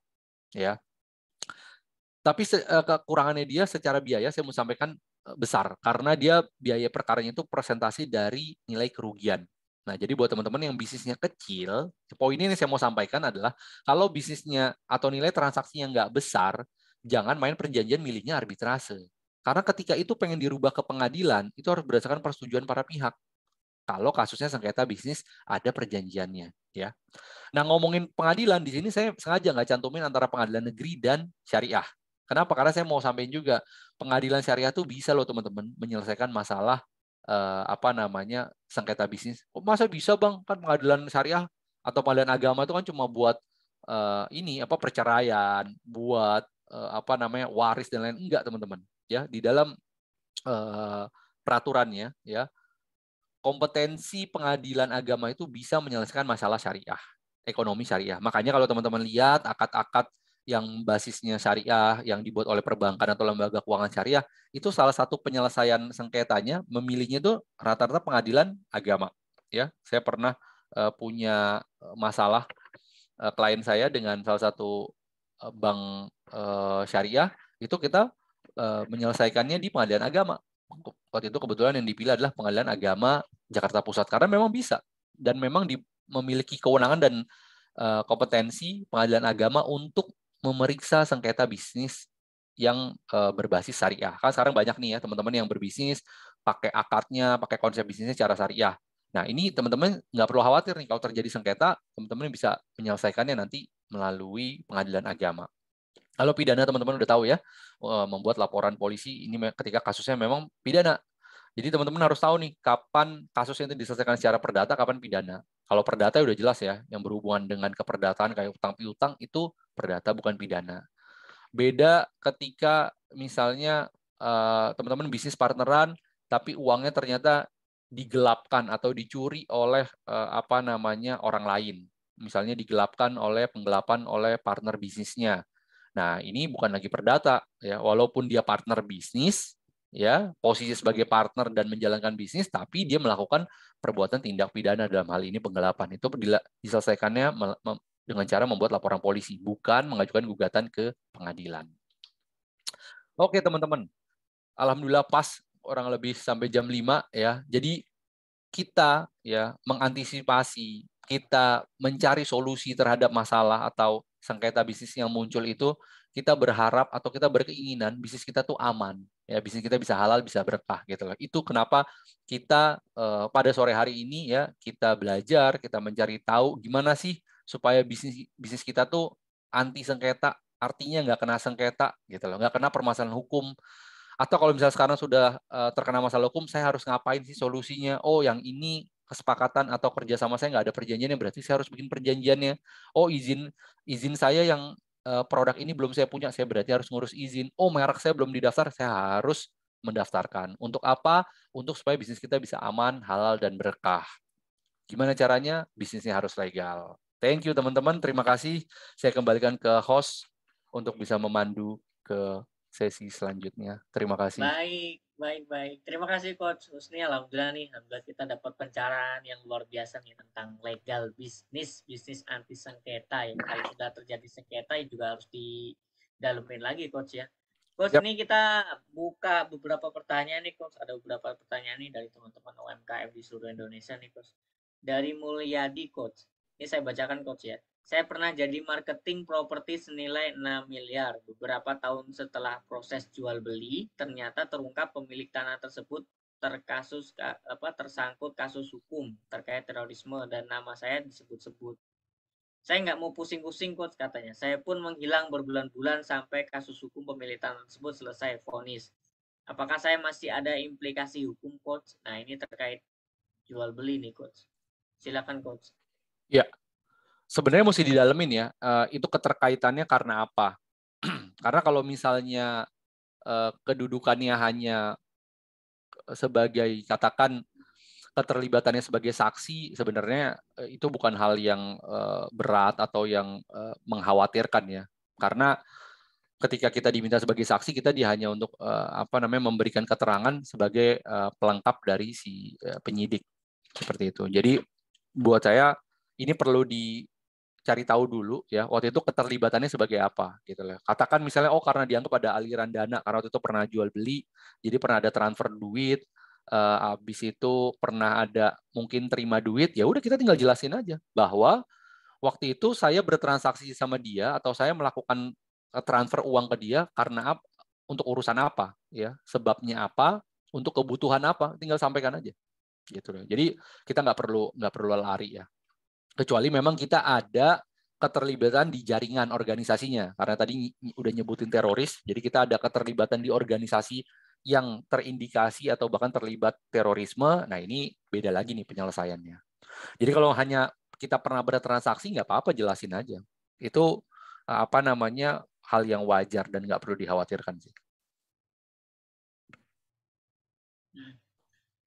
ya. Tapi kekurangannya dia secara biaya saya mau sampaikan besar, karena dia biaya perkaranya itu presentasi dari nilai kerugian. Nah, jadi buat teman-teman yang bisnisnya kecil, poin ini saya mau sampaikan adalah kalau bisnisnya atau nilai transaksinya nggak besar, jangan main perjanjian milihnya arbitrase. Karena ketika itu pengen dirubah ke pengadilan, itu harus berdasarkan persetujuan para pihak. Kalau kasusnya sengketa bisnis, ada perjanjiannya, ya. Nah, ngomongin pengadilan, di sini saya sengaja nggak cantumin antara pengadilan negeri dan syariah. Kenapa? Karena saya mau sampaikan juga, pengadilan syariah tuh bisa loh teman-teman menyelesaikan masalah sengketa bisnis. Kok masa bisa, Bang? Kan pengadilan syariah atau pengadilan agama itu kan cuma buat perceraian, buat waris dan lain. Enggak, teman-teman. Ya, di dalam peraturannya, ya, kompetensi pengadilan agama itu bisa menyelesaikan masalah syariah, ekonomi syariah. Makanya kalau teman-teman lihat akad-akad yang basisnya syariah, yang dibuat oleh perbankan atau lembaga keuangan syariah, itu salah satu penyelesaian sengketanya, memilihnya itu rata-rata pengadilan agama. Ya, saya pernah punya masalah klien saya dengan salah satu bank syariah, itu kita menyelesaikannya di pengadilan agama. Waktu itu kebetulan yang dipilih adalah pengadilan agama Jakarta Pusat, karena memang bisa dan memang memiliki kewenangan dan kompetensi pengadilan agama untuk memeriksa sengketa bisnis yang berbasis syariah. Kan sekarang banyak nih ya teman-teman yang berbisnis pakai akadnya, pakai konsep bisnisnya secara syariah. Nah, ini teman-teman nggak perlu khawatir nih kalau terjadi sengketa, teman-teman bisa menyelesaikannya nanti melalui pengadilan agama. Kalau pidana teman-teman udah tahu ya, membuat laporan polisi ini ketika kasusnya memang pidana. Jadi teman-teman harus tahu nih kapan kasusnya itu diselesaikan secara perdata, kapan pidana. Kalau perdata udah jelas ya, yang berhubungan dengan keperdataan kayak utang piutang itu perdata bukan pidana. Beda ketika misalnya teman-teman bisnis partneran tapi uangnya ternyata digelapkan atau dicuri oleh orang lain. Misalnya digelapkan oleh penggelapan oleh partner bisnisnya. Nah, ini bukan lagi perdata ya, walaupun dia partner bisnis ya, posisi sebagai partner dan menjalankan bisnis, tapi dia melakukan perbuatan tindak pidana, dalam hal ini penggelapan. Itu diselesaikannya dengan cara membuat laporan polisi, bukan mengajukan gugatan ke pengadilan. Oke, teman-teman. Alhamdulillah pas orang lebih sampai jam 5 ya. Jadi kita ya mengantisipasi, kita mencari solusi terhadap masalah atau sengketa bisnis yang muncul itu, kita berharap atau kita berkeinginan bisnis kita tuh aman, ya, bisnis kita bisa halal, bisa berkah gitu loh. Itu kenapa kita pada sore hari ini ya kita belajar, kita mencari tahu gimana sih supaya bisnis kita tuh anti sengketa, artinya nggak kena sengketa gitu loh, nggak kena permasalahan hukum. Atau kalau misalnya sekarang sudah terkena masalah hukum, saya harus ngapain sih solusinya? Oh, yang ini kesepakatan atau kerja sama saya nggak ada perjanjiannya, berarti saya harus bikin perjanjiannya. Oh, izin saya yang produk ini belum saya punya, saya berarti harus ngurus izin. Oh, merek saya belum didaftar, saya harus mendaftarkan. Untuk apa? Untuk supaya bisnis kita bisa aman, halal, dan berkah. Gimana caranya? Bisnisnya harus legal. Thank you teman-teman, terima kasih. Saya kembalikan ke host untuk bisa memandu ke sesi selanjutnya. Terima kasih. Baik. Terima kasih Coach Husni. Alhamdulillah kita dapat pencerahan yang luar biasa nih tentang legal bisnis anti sengketa ya. Kalau sudah terjadi sengketa juga harus didalemin lagi Coach ya. Coach, ini kita buka beberapa pertanyaan nih Coach. Ada beberapa pertanyaan nih dari teman-teman UMKM di seluruh Indonesia nih Coach. Dari Mulyadi Coach. Ini saya bacakan Coach ya. Saya pernah jadi marketing properti senilai 6 miliar. Beberapa tahun setelah proses jual beli, ternyata terungkap pemilik tanah tersebut tersangkut kasus hukum terkait terorisme dan nama saya disebut-sebut. Saya nggak mau pusing-pusing Coach katanya. Saya pun menghilang berbulan-bulan sampai kasus hukum pemilik tanah tersebut selesai vonis. Apakah saya masih ada implikasi hukum Coach? Nah, ini terkait jual beli nih Coach. Silakan Coach. Ya. Sebenarnya mesti didalemin ya, itu keterkaitannya karena apa? Karena kalau misalnya kedudukannya hanya sebagai, katakan keterlibatannya sebagai saksi, sebenarnya itu bukan hal yang berat atau yang mengkhawatirkan ya. Karena ketika kita diminta sebagai saksi, kita hanya untuk memberikan keterangan sebagai pelengkap dari si penyidik, seperti itu. Jadi buat saya ini perlu cari tahu dulu ya, waktu itu keterlibatannya sebagai apa gitu loh. Katakan misalnya karena dianggap ada aliran dana, karena waktu itu pernah jual beli, jadi pernah ada transfer duit, habis itu pernah ada mungkin terima duit, ya udah kita tinggal jelasin aja bahwa waktu itu saya bertransaksi sama dia atau saya melakukan transfer uang ke dia karena untuk urusan apa ya, sebabnya apa, untuk kebutuhan apa, tinggal sampaikan aja gitu loh. Jadi kita nggak perlu lari ya. Kecuali memang kita ada keterlibatan di jaringan organisasinya. Karena tadi udah nyebutin teroris, jadi kita ada keterlibatan di organisasi yang terindikasi atau bahkan terlibat terorisme. Nah, ini beda lagi nih penyelesaiannya. Jadi kalau hanya kita pernah bertransaksi, nggak apa-apa, jelasin aja. Itu hal yang wajar dan nggak perlu dikhawatirkan sih.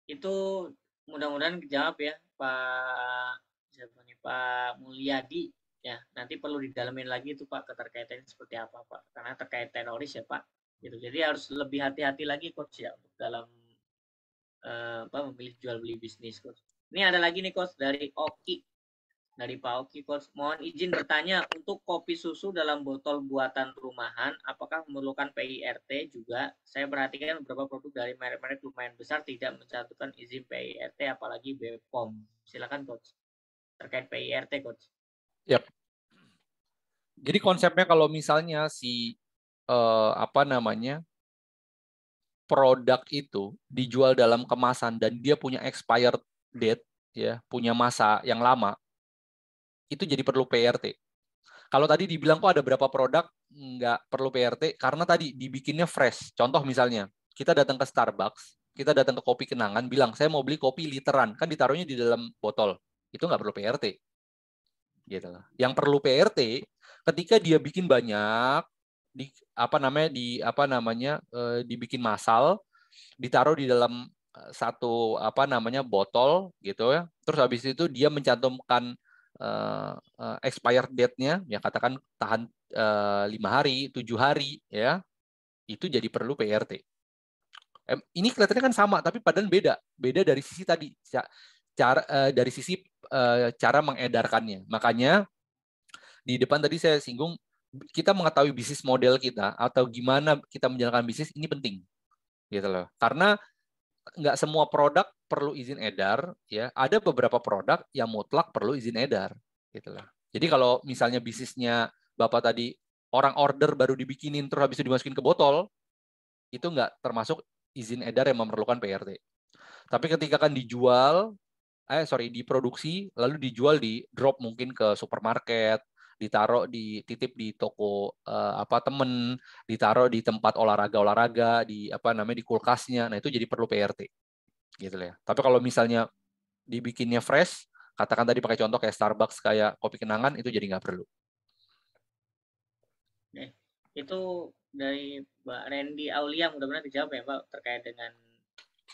Itu mudah-mudahan dijawab ya Pak Mulyadi ya. Nanti perlu didalamin lagi itu Pak, keterkaitannya seperti apa Pak, karena terkait teroris ya Pak gitu. Jadi harus lebih hati-hati lagi Coach ya dalam memilih jual beli bisnis Coach. Ini ada lagi nih Coach dari Oki, dari Pak Oki Coach. Mohon izin bertanya, untuk kopi susu dalam botol buatan rumahan apakah memerlukan PIRT juga? Saya perhatikan beberapa produk dari merek-merek lumayan besar tidak mencantumkan izin PIRT, apalagi BPOM. Silakan Coach terkait PIRT Coach. Yap. Jadi konsepnya kalau misalnya produk itu dijual dalam kemasan dan dia punya expired date ya, punya masa yang lama, itu jadi perlu PRT. Kalau tadi dibilang kok ada berapa produk nggak perlu PRT karena tadi dibikinnya fresh. Contoh misalnya, kita datang ke Starbucks, kita datang ke Kopi Kenangan, bilang saya mau beli kopi literan, kan ditaruhnya di dalam botol. Itu nggak perlu PRT. Gitu lah. Yang perlu PRT ketika dia bikin banyak, dibikin massal, ditaruh di dalam satu botol gitu ya. Terus habis itu dia mencantumkan expired date-nya, ya katakan tahan 5 hari, 7 hari ya. Itu jadi perlu PRT. Ini kelihatannya kan sama tapi padahal beda. Beda dari sisi tadi cara mengedarkannya. Makanya di depan tadi saya singgung, kita mengetahui bisnis model kita atau gimana kita menjalankan bisnis ini penting, gitu loh. Karena nggak semua produk perlu izin edar, ya. Ada beberapa produk yang mutlak perlu izin edar, gitu loh. Jadi kalau misalnya bisnisnya Bapak tadi orang order baru dibikinin terus habis itu dimasukin ke botol, itu nggak termasuk izin edar yang memerlukan PRT. Tapi ketika kan dijual diproduksi lalu dijual di drop mungkin ke supermarket, ditaruh titip di toko temen, ditaruh di tempat olahraga di di kulkasnya. Nah, itu jadi perlu PRT gitu ya. Tapi kalau misalnya dibikinnya fresh, katakan tadi pakai contoh kayak Starbucks, kayak kopi kenangan, itu jadi nggak perlu. Itu dari Mbak Randy Aulia, mudah-mudahan dijawab ya Mbak terkait dengan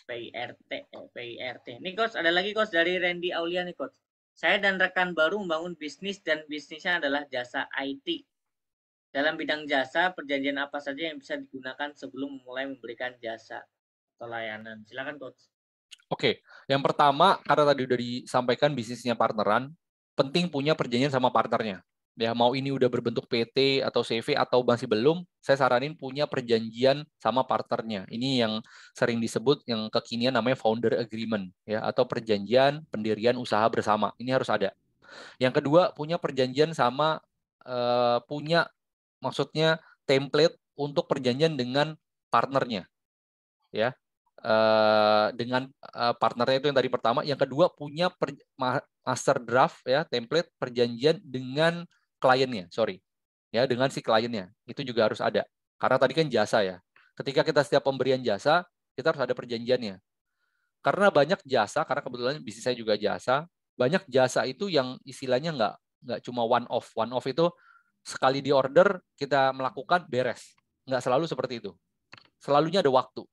PIRT. Nih Coach, ada lagi Coach dari Randy Aulia nih Coach. Saya dan rekan baru membangun bisnis dan bisnisnya adalah jasa IT. Dalam bidang jasa, perjanjian apa saja yang bisa digunakan sebelum mulai memberikan jasa atau layanan? Silakan Coach. Oke, yang pertama karena tadi udah disampaikan bisnisnya partneran, penting punya perjanjian sama partnernya. Ya, mau ini udah berbentuk PT atau CV atau masih belum, saya saranin punya perjanjian sama partnernya. Ini yang sering disebut yang kekinian namanya founder agreement ya, atau perjanjian pendirian usaha bersama. Ini harus ada. Yang kedua, punya perjanjian sama maksudnya template untuk perjanjian dengan partnernya. Ya. Dengan partnernya itu yang tadi pertama. Yang kedua, punya master draft ya, template perjanjian dengan kliennya, ya, dengan si kliennya. Itu juga harus ada. Karena tadi kan jasa ya. Ketika kita setiap pemberian jasa, kita harus ada perjanjiannya. Karena banyak jasa, karena kebetulan bisnis saya juga jasa, banyak jasa itu yang istilahnya nggak cuma one off. One off itu sekali di order kita melakukan beres. Nggak selalu seperti itu. Selalunya ada waktu.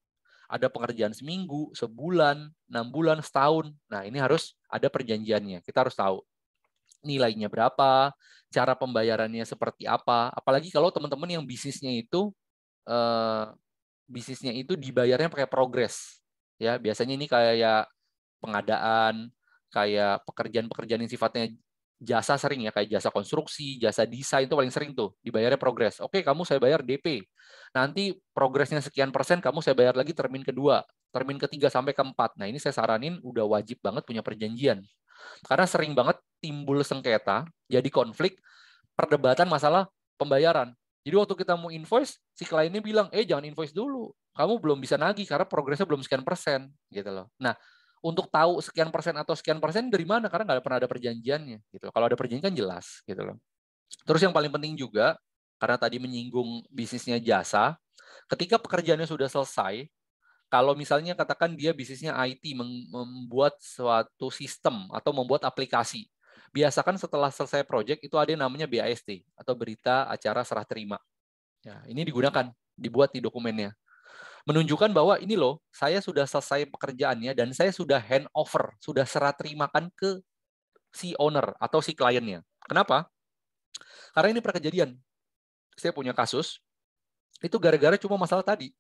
Ada pekerjaan seminggu, sebulan, 6 bulan, setahun. Nah, ini harus ada perjanjiannya. Kita harus tahu nilainya berapa, cara pembayarannya seperti apa. Apalagi kalau teman-teman yang bisnisnya itu dibayarnya pakai progres. Ya, biasanya ini kayak pengadaan, kayak pekerjaan-pekerjaan yang sifatnya jasa sering ya, kayak jasa konstruksi, jasa desain itu paling sering tuh, dibayarnya progres. Oke, kamu saya bayar DP. Nanti progresnya sekian persen, kamu saya bayar lagi termin kedua, termin ketiga sampai keempat. Nah, ini saya saranin udah wajib banget punya perjanjian. Karena sering banget timbul sengketa, jadi konflik, perdebatan masalah pembayaran. Jadi waktu kita mau invoice, si kliennya bilang, jangan invoice dulu, kamu belum bisa nagih karena progresnya belum sekian persen, gitu loh. Nah, untuk tahu sekian persen atau sekian persen dari mana, karena nggak pernah ada perjanjiannya, gitu. Kalau ada perjanjian kan jelas, gitu loh. Terus yang paling penting juga, karena tadi menyinggung bisnisnya jasa, ketika pekerjaannya sudah selesai, kalau misalnya katakan dia bisnisnya IT, membuat suatu sistem atau membuat aplikasi, biasakan setelah selesai project itu ada yang namanya BAST atau berita acara serah terima. Ya, ini digunakan, dibuat di dokumennya. Menunjukkan bahwa ini loh, saya sudah selesai pekerjaannya dan saya sudah hand over, sudah serah terimakan ke si owner atau si kliennya. Kenapa? Karena ini pernah kejadian. Saya punya kasus, itu gara-gara cuma masalah tadi.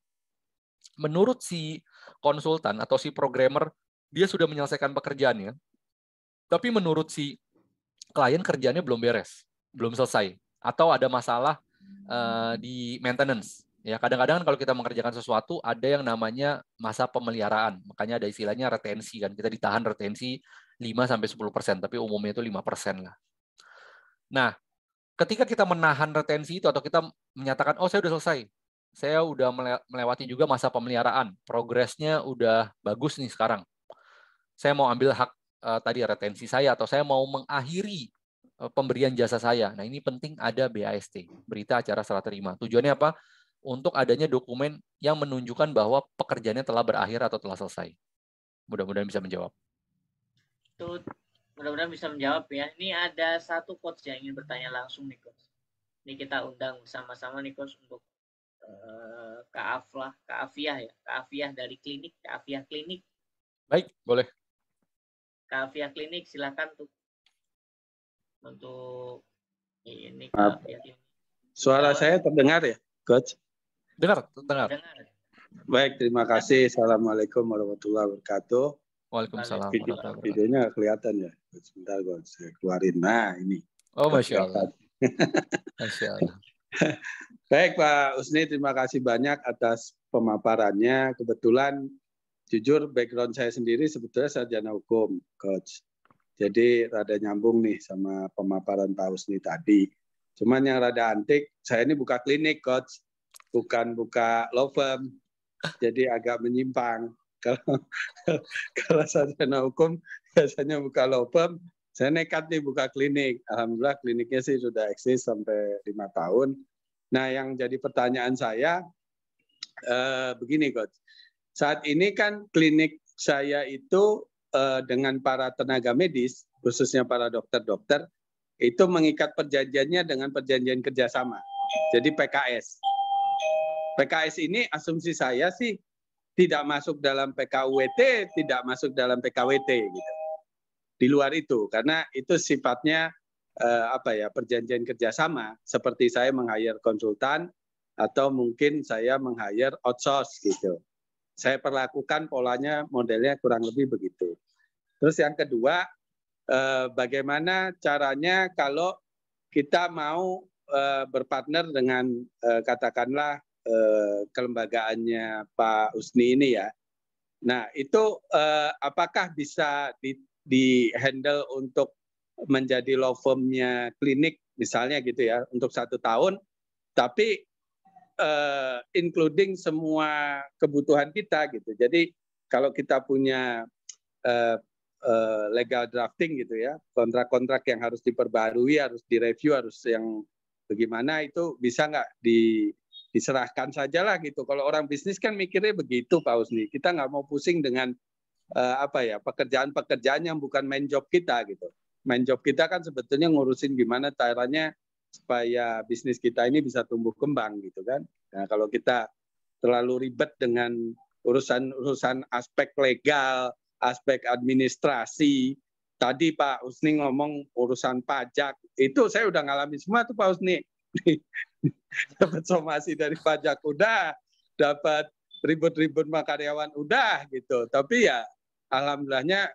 Menurut si konsultan atau si programmer, dia sudah menyelesaikan pekerjaannya, tapi menurut si klien kerjaannya belum beres, belum selesai, atau ada masalah di maintenance. Ya, kadang-kadang kalau kita mengerjakan sesuatu ada yang namanya masa pemeliharaan. Makanya ada istilahnya retensi kan. Kita ditahan retensi 5-10%, tapi umumnya itu 5% lah. Nah, ketika kita menahan retensi itu atau kita menyatakan, oh saya udah selesai, saya udah melewati juga masa pemeliharaan, progresnya udah bagus nih sekarang. Saya mau ambil hak tadi retensi saya atau saya mau mengakhiri pemberian jasa saya. Nah, ini penting ada BAST, berita acara serah terima. Tujuannya apa? Untuk adanya dokumen yang menunjukkan bahwa pekerjaannya telah berakhir atau telah selesai. Mudah-mudahan bisa menjawab. Itu mudah-mudahan bisa menjawab ya. Ini ada satu coach yang ingin bertanya langsung nih coach. Ini kita undang bersama-sama nih coach untuk Kak Afiah ya. Kak Afiah dari klinik, Kak Afiah Klinik. Baik, boleh. Kak Afiah Klinik, silakan tuh untuk ini Kak Afiah Klinik. Suara saya terdengar ya, Coach? Dengar. Baik, terima kasih. Assalamualaikum warahmatullahi wabarakatuh. Waalaikumsalam warahmatullahi wabarakatuh. Videonya kelihatan ya. Sebentar, Coach. Saya keluarin. Nah, ini. Oh, Masya Allah. Masya Allah. Baik, Pak Usni. Terima kasih banyak atas pemaparannya. Kebetulan, jujur, background saya sendiri sebetulnya sarjana hukum, Coach. Jadi, rada nyambung nih sama pemaparan Pak Usni tadi. Cuman yang rada antik, saya ini buka klinik, Coach. Bukan buka law firm. Jadi agak menyimpang. Kalau kalau sarjana hukum biasanya buka law firm, saya nekat nih buka klinik. Alhamdulillah kliniknya sih sudah eksis sampai 5 tahun. Nah, yang jadi pertanyaan saya begini, Coach. Saat ini kan klinik saya itu dengan para tenaga medis, khususnya para dokter-dokter, itu mengikat perjanjiannya dengan perjanjian kerjasama. Jadi PKS. PKS ini asumsi saya sih tidak masuk dalam PKWT, tidak masuk dalam PKWT gitu. Di luar itu, karena itu sifatnya perjanjian kerjasama. Seperti saya meng-hire konsultan atau mungkin saya meng-hire outsource gitu. Saya perlakukan polanya modelnya kurang lebih begitu. Terus yang kedua, bagaimana caranya kalau kita mau berpartner dengan katakanlah kelembagaannya Pak Usni ini ya. Nah itu apakah bisa di handle untuk menjadi law firm-nya klinik misalnya gitu ya untuk 1 tahun, tapi including semua kebutuhan kita gitu. Jadi kalau kita punya legal drafting gitu ya, kontrak-kontrak yang harus diperbarui, harus direview, harus yang bagaimana itu bisa nggak diserahkan saja lah gitu. Kalau orang bisnis kan mikirnya begitu Pak Usni. Kita nggak mau pusing dengan pekerjaan-pekerjaan yang bukan main job kita gitu. Main job kita kan sebetulnya ngurusin gimana caranya supaya bisnis kita ini bisa tumbuh kembang gitu kan. Nah, kalau kita terlalu ribet dengan urusan aspek legal, aspek administrasi, tadi Pak Usni ngomong urusan pajak, itu saya udah ngalamin semua tuh Pak Usni. Dapat somasi dari pajak udah, dapat ribut-ribut sama karyawan udah gitu. Tapi ya alhamdulillahnya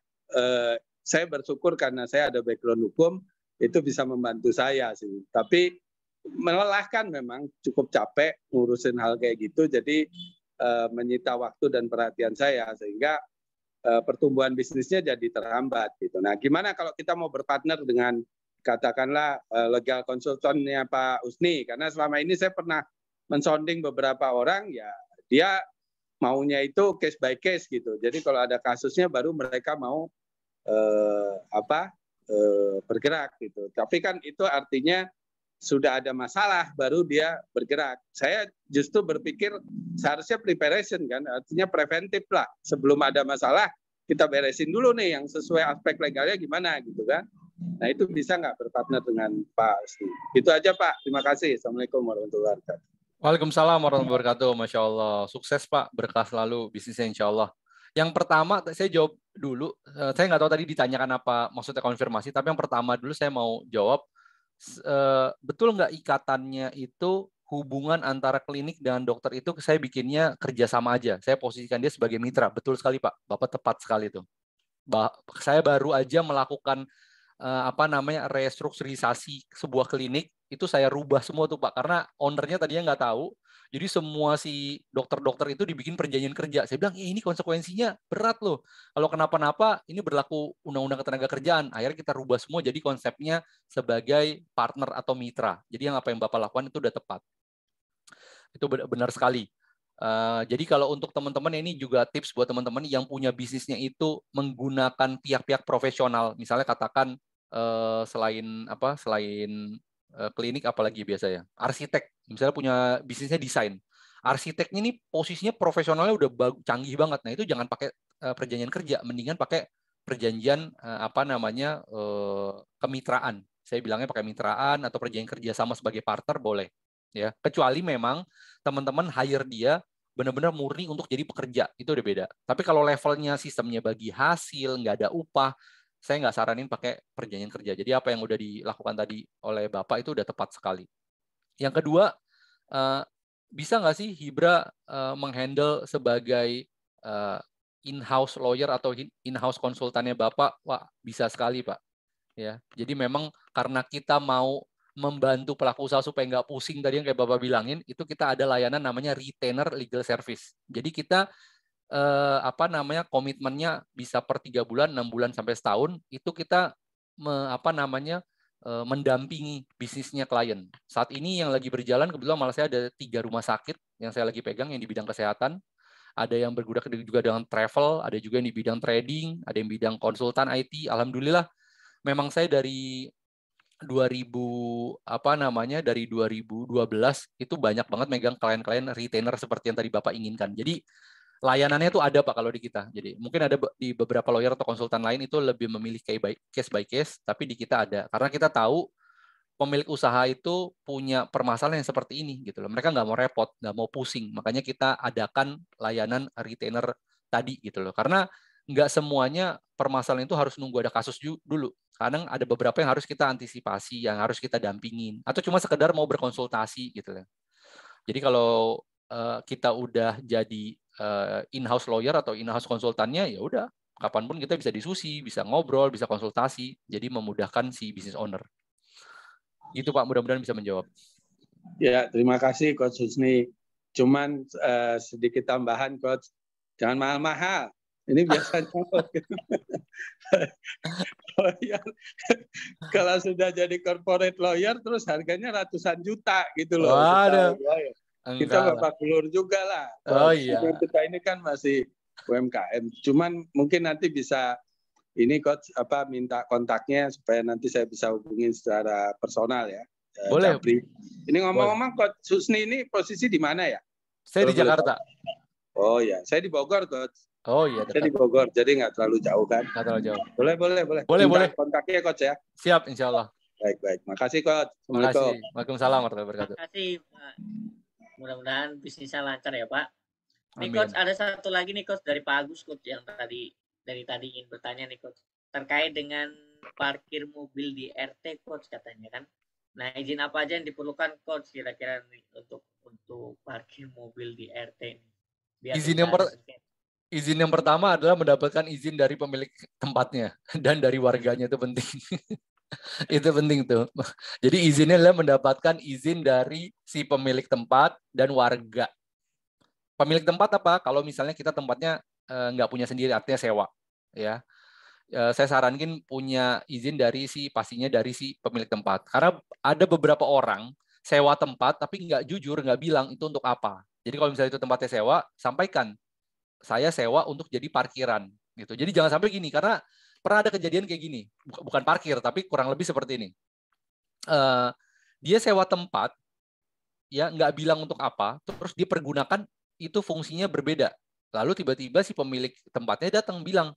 saya bersyukur karena saya ada background hukum, itu bisa membantu saya sih. Tapi melelahkan memang, cukup capek ngurusin hal kayak gitu, jadi menyita waktu dan perhatian saya sehingga pertumbuhan bisnisnya jadi terhambat gitu. Nah, gimana kalau kita mau berpartner dengan katakanlah legal konsultannya Pak Usni, karena selama ini saya pernah mensonding beberapa orang, ya dia maunya itu case by case gitu. Jadi kalau ada kasusnya baru mereka mau bergerak gitu. Tapi kan itu artinya sudah ada masalah baru dia bergerak. Saya justru berpikir seharusnya preparation kan, artinya preventif lah. Sebelum ada masalah kita beresin dulu nih yang sesuai aspek legalnya gimana gitu kan. Nah itu bisa nggak berpartner dengan Pak Usni? Itu aja Pak, terima kasih. Assalamualaikum warahmatullahi wabarakatuh. Waalaikumsalam warahmatullahi wabarakatuh. Masya Allah. Sukses Pak, berkah selalu bisnisnya insya Allah. Yang pertama, saya jawab dulu. Saya nggak tahu tadi ditanyakan apa maksudnya konfirmasi, tapi yang pertama dulu saya mau jawab. Betul nggak ikatannya itu hubungan antara klinik dengan dokter itu saya bikinnya kerjasama aja. Saya posisikan dia sebagai mitra. Betul sekali Pak, Bapak tepat sekali itu. Saya baru aja melakukan restrukturisasi sebuah klinik, itu saya rubah semua tuh Pak, karena ownernya tadinya nggak tahu, jadi semua si dokter-dokter itu dibikin perjanjian kerja. Saya bilang, ini konsekuensinya berat loh, kalau kenapa-napa ini berlaku undang-undang ketenagakerjaan. Akhirnya kita rubah semua jadi konsepnya sebagai partner atau mitra. Jadi yang apa yang Bapak lakukan itu udah tepat, itu benar sekali. Jadi kalau untuk teman-teman ini juga tips buat teman-teman yang punya bisnisnya itu menggunakan pihak-pihak profesional, misalnya katakan selain klinik apalagi biasanya arsitek, misalnya punya bisnisnya desain, arsiteknya ini posisinya profesionalnya udah canggih banget. Nah itu jangan pakai perjanjian kerja, mendingan pakai perjanjian kemitraan. Saya bilangnya pakai mitraan atau perjanjian kerja sama sebagai partner boleh ya, kecuali memang teman-teman hire dia benar-benar murni untuk jadi pekerja, itu udah beda. Tapi kalau levelnya sistemnya bagi hasil, nggak ada upah, saya nggak saranin pakai perjanjian kerja. Jadi apa yang udah dilakukan tadi oleh Bapak itu udah tepat sekali. Yang kedua, bisa nggak sih Hibra menghandle sebagai in-house lawyer atau in-house konsultannya Bapak? Wah, bisa sekali Pak. Ya, jadi memang karena kita mau membantu pelaku usaha supaya nggak pusing tadi yang kayak Bapak bilangin, itu kita ada layanan namanya retainer legal service. Jadi kita komitmennya bisa per 3 bulan, 6 bulan sampai setahun, itu kita mendampingi bisnisnya klien. Saat ini yang lagi berjalan kebetulan malah saya ada 3 rumah sakit yang saya lagi pegang yang di bidang kesehatan. ada yang bergerak juga dengan travel, ada juga yang di bidang trading, ada yang bidang konsultan IT. Alhamdulillah, memang saya dari 2012 itu banyak banget megang klien-klien retainer seperti yang tadi Bapak inginkan. Jadi layanannya itu ada Pak kalau di kita. Jadi mungkin ada di beberapa lawyer atau konsultan lain itu lebih memilih case by case, tapi di kita ada. Karena kita tahu pemilik usaha itu punya permasalahan yang seperti ini gitu loh. Mereka nggak mau repot, nggak mau pusing. Makanya kita adakan layanan retainer tadi gitu loh. Karena nggak semuanya permasalahan itu harus nunggu ada kasus dulu. Kadang ada beberapa yang harus kita antisipasi, yang harus kita dampingin, atau cuma sekedar mau berkonsultasi gitu loh. Jadi kalau kita udah jadi in-house lawyer atau in-house konsultannya, ya udah kapanpun kita bisa diskusi, bisa ngobrol, bisa konsultasi. Jadi memudahkan si business owner. Itu Pak, mudah-mudahan bisa menjawab. Ya, terima kasih Coach Husni. Cuman sedikit tambahan Coach, jangan mahal-mahal. Ini biasanya lawyer, kalau sudah jadi corporate lawyer terus harganya ratusan juta gitu loh. Waduh. Kita babak belur juga lah. Oh iya. Kita ini kan masih UMKM. Cuman mungkin nanti bisa ini Coach minta kontaknya supaya nanti saya bisa hubungin secara personal ya. Boleh. Capri. Ini ngomong-ngomong Coach Husni ini posisi di mana ya? Saya di Jakarta. Oh ya, saya di Bogor Coach. Oh iya. Saya di Bogor, jadi nggak terlalu jauh kan? Nggak terlalu jauh. Boleh. Kontaknya Coach ya. Siap, insya Allah. Baik. Makasih Coach. Assalamualaikum. Waalaikumsalam warahmatullahi wabarakatuh. Terima kasih Pak. Mudah-mudahan bisnisnya lancar ya Pak. Nih Coach, ada satu lagi nih Coach dari Pak Agus Coach yang tadi ingin bertanya nih Coach. Terkait dengan parkir mobil di RT Coach katanya kan. Nah, izin apa aja yang diperlukan Coach kira-kira untuk parkir mobil di RT ini? Izin yang pertama adalah mendapatkan izin dari pemilik tempatnya dan dari warganya, itu penting. Itu penting tuh. Jadi izinnya adalah mendapatkan izin dari si pemilik tempat dan warga. Pemilik tempat apa? Kalau misalnya kita tempatnya nggak punya sendiri, artinya sewa, ya. Saya sarankan punya izin pastinya dari si pemilik tempat. Karena ada beberapa orang sewa tempat tapi nggak jujur, nggak bilang itu untuk apa. Jadi kalau misalnya itu tempatnya sewa, sampaikan saya sewa untuk jadi parkiran gitu. Jadi jangan sampai gini, karena pernah ada kejadian kayak gini, bukan parkir tapi kurang lebih seperti ini. Dia sewa tempat, ya nggak bilang untuk apa, terus dipergunakan itu fungsinya berbeda. Lalu tiba-tiba si pemilik tempatnya datang bilang,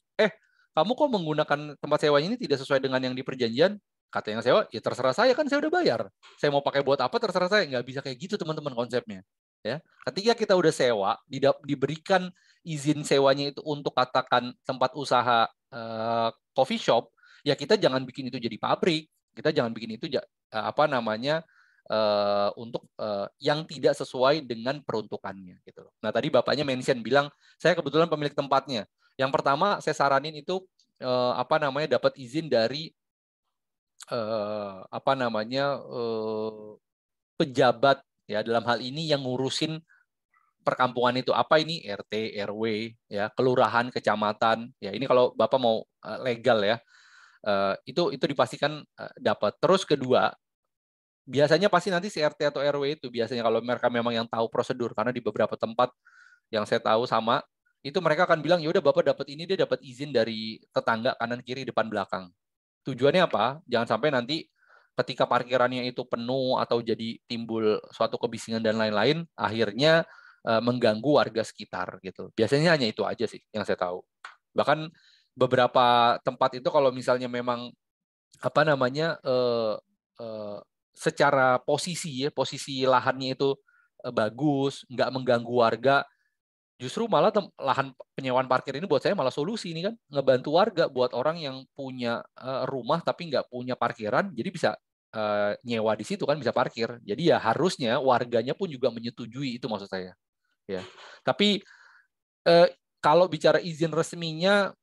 kamu kok menggunakan tempat sewanya ini tidak sesuai dengan yang di perjanjian? Kata yang sewa, ya terserah saya, kan saya udah bayar. Saya mau pakai buat apa terserah saya. Nggak bisa kayak gitu teman-teman konsepnya. Ya, ketika kita udah sewa, diberikan izin sewanya itu untuk katakan tempat usaha coffee shop, ya kita jangan bikin itu jadi pabrik, kita jangan bikin itu untuk yang tidak sesuai dengan peruntukannya gitu. Nah tadi bapaknya mention bilang saya kebetulan pemilik tempatnya. Yang pertama saya saranin itu dapat izin dari pejabat. Ya, dalam hal ini yang ngurusin perkampungan itu apa ini, RT, RW, ya, kelurahan, kecamatan. Ya, ini kalau Bapak mau legal ya, itu dipastikan dapat. Terus kedua, biasanya pasti nanti si RT atau RW itu biasanya kalau mereka memang yang tahu prosedur, karena di beberapa tempat yang saya tahu itu mereka akan bilang ya udah Bapak dapat ini, dia dapat izin dari tetangga kanan kiri depan belakang. Tujuannya apa? Jangan sampai nanti ketika parkirannya itu penuh atau jadi timbul suatu kebisingan dan lain-lain, akhirnya mengganggu warga sekitar gitu. Biasanya hanya itu aja sih yang saya tahu. Bahkan beberapa tempat itu kalau misalnya memang secara posisi lahannya itu bagus, nggak mengganggu warga, justru malah lahan penyewaan parkir ini buat saya malah solusi ini kan, ngebantu warga buat orang yang punya rumah tapi nggak punya parkiran, jadi bisa nyewa di situ kan, bisa parkir. Jadi ya harusnya warganya pun juga menyetujui, itu maksud saya. Ya. Tapi kalau bicara izin resminya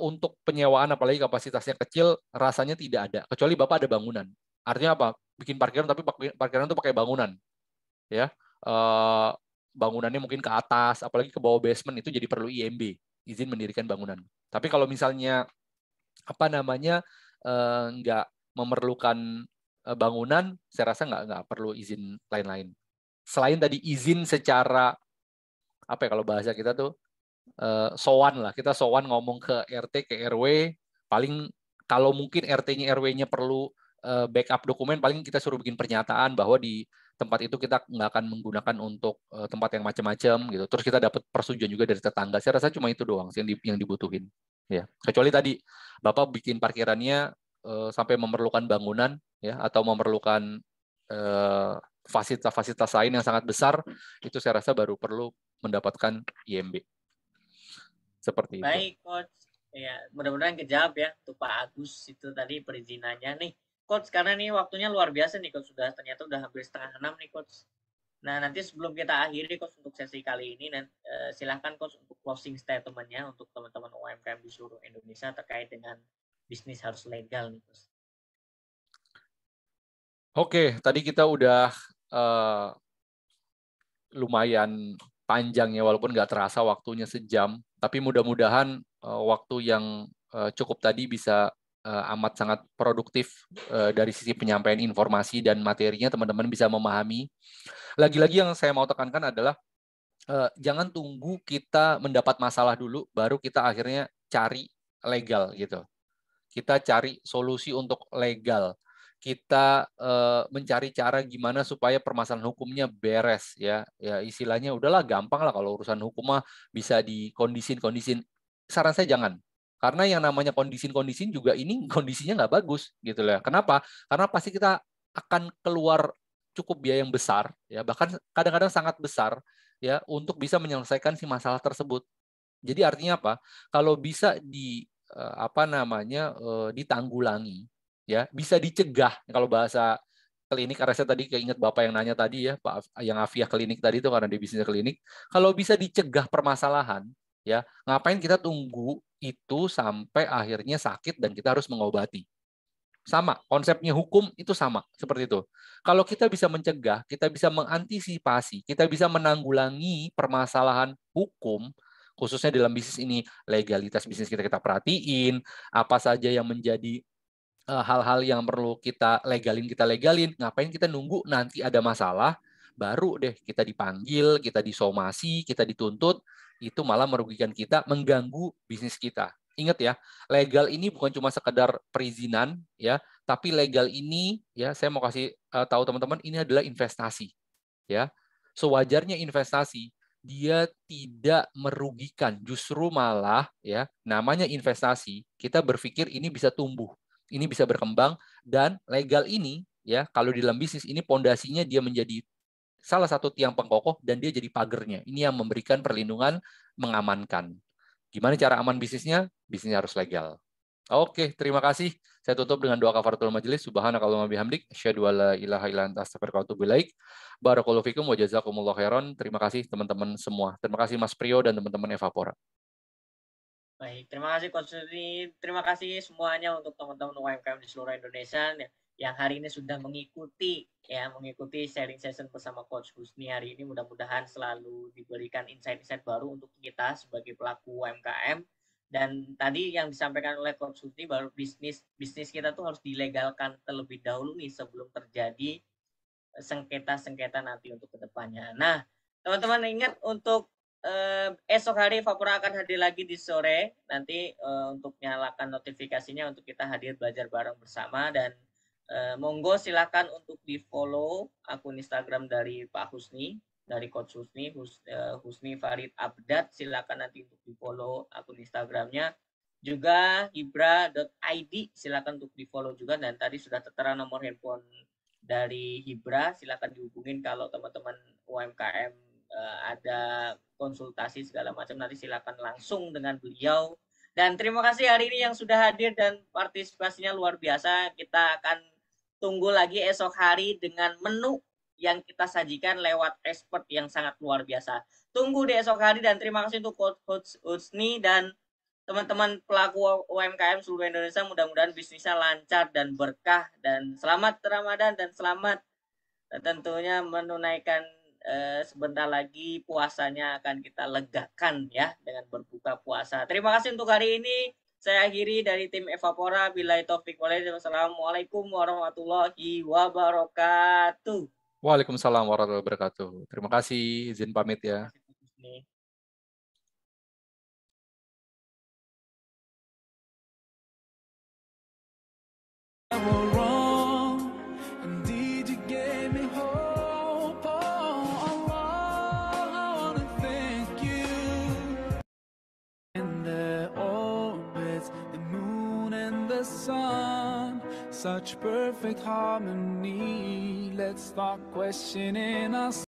untuk penyewaan apalagi kapasitasnya kecil, rasanya tidak ada. Kecuali Bapak ada bangunan. Artinya apa? Bikin parkiran tapi parkiran itu pakai bangunan. Ya. Bangunannya mungkin ke atas, apalagi ke bawah basement, itu jadi perlu IMB, izin mendirikan bangunan. Tapi kalau misalnya nggak memerlukan bangunan, saya rasa nggak perlu izin lain-lain. Selain tadi izin secara apa ya kalau bahasa kita tuh sowan lah. Kita sowan ngomong ke RT, ke RW, paling kalau mungkin RT-nya RW-nya perlu backup dokumen, paling kita suruh bikin pernyataan bahwa di tempat itu kita nggak akan menggunakan untuk tempat yang macam-macam gitu. Terus kita dapat persetujuan juga dari tetangga. Saya rasa cuma itu doang yang dibutuhin. Ya, kecuali tadi Bapak bikin parkirannya sampai memerlukan bangunan ya atau memerlukan fasilitas-fasilitas lain yang sangat besar, itu saya rasa baru perlu mendapatkan IMB. Seperti itu. Baik, Coach. Ya, mudah-mudahan kejawab ya untuk Pak Agus itu tadi perizinannya nih. Coach, karena nih waktunya luar biasa nih, Coach. Ternyata udah hampir 5:30 nih, Coach. Nah, nanti sebelum kita akhiri, Coach, untuk sesi kali ini, silahkan, Coach, untuk closing statement-nya untuk teman-teman UMKM di seluruh Indonesia terkait dengan bisnis harus legal nih, Coach. Oke, tadi kita udah lumayan panjang ya, walaupun nggak terasa waktunya sejam. Tapi mudah-mudahan waktu yang cukup tadi bisa amat sangat produktif dari sisi penyampaian informasi dan materinya, teman-teman bisa memahami. Lagi-lagi yang saya mau tekankan adalah jangan tunggu kita mendapat masalah dulu, baru kita akhirnya cari legal gitu. Kita cari solusi untuk legal. Kita mencari cara gimana supaya permasalahan hukumnya beres ya. Ya istilahnya udahlah gampang lah kalau urusan hukum mah bisa dikondisin. Saran saya jangan. Karena yang namanya kondisin juga ini kondisinya nggak bagus gitu lah. Kenapa? Karena pasti kita akan keluar cukup biaya yang besar ya, bahkan kadang-kadang sangat besar ya untuk bisa menyelesaikan si masalah tersebut. Jadi artinya apa? Kalau bisa ditanggulangi ya, bisa dicegah kalau bahasa klinik. Karena saya tadi keinget Bapak yang nanya tadi ya, Pak yang Afiah klinik tadi itu karena di bisnis klinik, kalau bisa dicegah permasalahan ya, ngapain kita tunggu itu sampai akhirnya sakit dan kita harus mengobati. Sama, konsepnya hukum itu sama, seperti itu. Kalau kita bisa mencegah, kita bisa mengantisipasi, kita bisa menanggulangi permasalahan hukum, khususnya dalam bisnis ini, legalitas bisnis kita perhatiin, apa saja yang menjadi hal-hal yang perlu kita legalin, ngapain kita nunggu nanti ada masalah, baru deh kita dipanggil, kita disomasi, kita dituntut, itu malah merugikan kita, mengganggu bisnis kita. Ingat ya, legal ini bukan cuma sekedar perizinan ya, tapi legal ini ya saya mau kasih tahu teman-teman, ini adalah investasi ya. Sewajarnya investasi dia tidak merugikan, justru malah ya namanya investasi, kita berpikir ini bisa tumbuh, ini bisa berkembang, dan legal ini ya kalau di dalam bisnis ini pondasinya dia menjadi salah satu tiang pengkokoh dan dia jadi pagernya. Ini yang memberikan perlindungan, mengamankan. Gimana cara aman bisnisnya? Bisnisnya harus legal. Oke, terima kasih. Saya tutup dengan doa kafaratul majelis. Subhanakallahumma bihamdik, asyhadu an la ilaha illa anta astaghfiruka wa atubu ilaik. Barakallahu fikum wa jazakumullahu khairan. Terima kasih teman-teman semua. Terima kasih Mas Prio dan teman-teman Evapora. Baik, terima kasih Coach Husni. Terima kasih semuanya untuk teman-teman UMKM di seluruh Indonesia yang hari ini sudah mengikuti sharing session bersama Coach Husni hari ini. Mudah-mudahan selalu diberikan insight-insight baru untuk kita sebagai pelaku UMKM. Dan tadi yang disampaikan oleh Coach Husni, baru bisnis kita tuh harus dilegalkan terlebih dahulu nih sebelum terjadi sengketa-sengketa nanti untuk kedepannya. Nah, teman-teman ingat untuk esok hari Evapora akan hadir lagi di sore nanti untuk nyalakan notifikasinya untuk kita hadir belajar bareng bersama. Dan monggo silakan untuk di follow akun Instagram dari Pak Husni, dari Coach Husni, Husni Farid Abdad. Silakan nanti untuk di follow akun Instagramnya. Juga hibra.id silakan untuk di follow juga. Dan tadi sudah tertera nomor handphone dari Hibra, silakan dihubungin kalau teman-teman UMKM ada konsultasi segala macam, nanti silakan langsung dengan beliau. Dan terima kasih hari ini yang sudah hadir dan partisipasinya luar biasa. Kita akan tunggu lagi esok hari dengan menu yang kita sajikan lewat expert yang sangat luar biasa. Tunggu di esok hari dan terima kasih untuk Coach Husni dan teman-teman pelaku UMKM seluruh Indonesia. Mudah-mudahan bisnisnya lancar dan berkah, dan selamat Ramadan dan selamat tentunya menunaikan sebentar lagi puasanya akan kita legakan ya dengan berbuka puasa. Terima kasih untuk hari ini. Saya akhiri dari tim Evapora. Billahi taufik walhidayah. Wassalamualaikum warahmatullahi wabarakatuh. Waalaikumsalam warahmatullahi wabarakatuh. Terima kasih, izin pamit ya. were wrong. Indeed, you gave me hope. Oh, Allah, I wanna thank you. In their orbits, the moon and the sun, such perfect harmony. Let's start questioning us.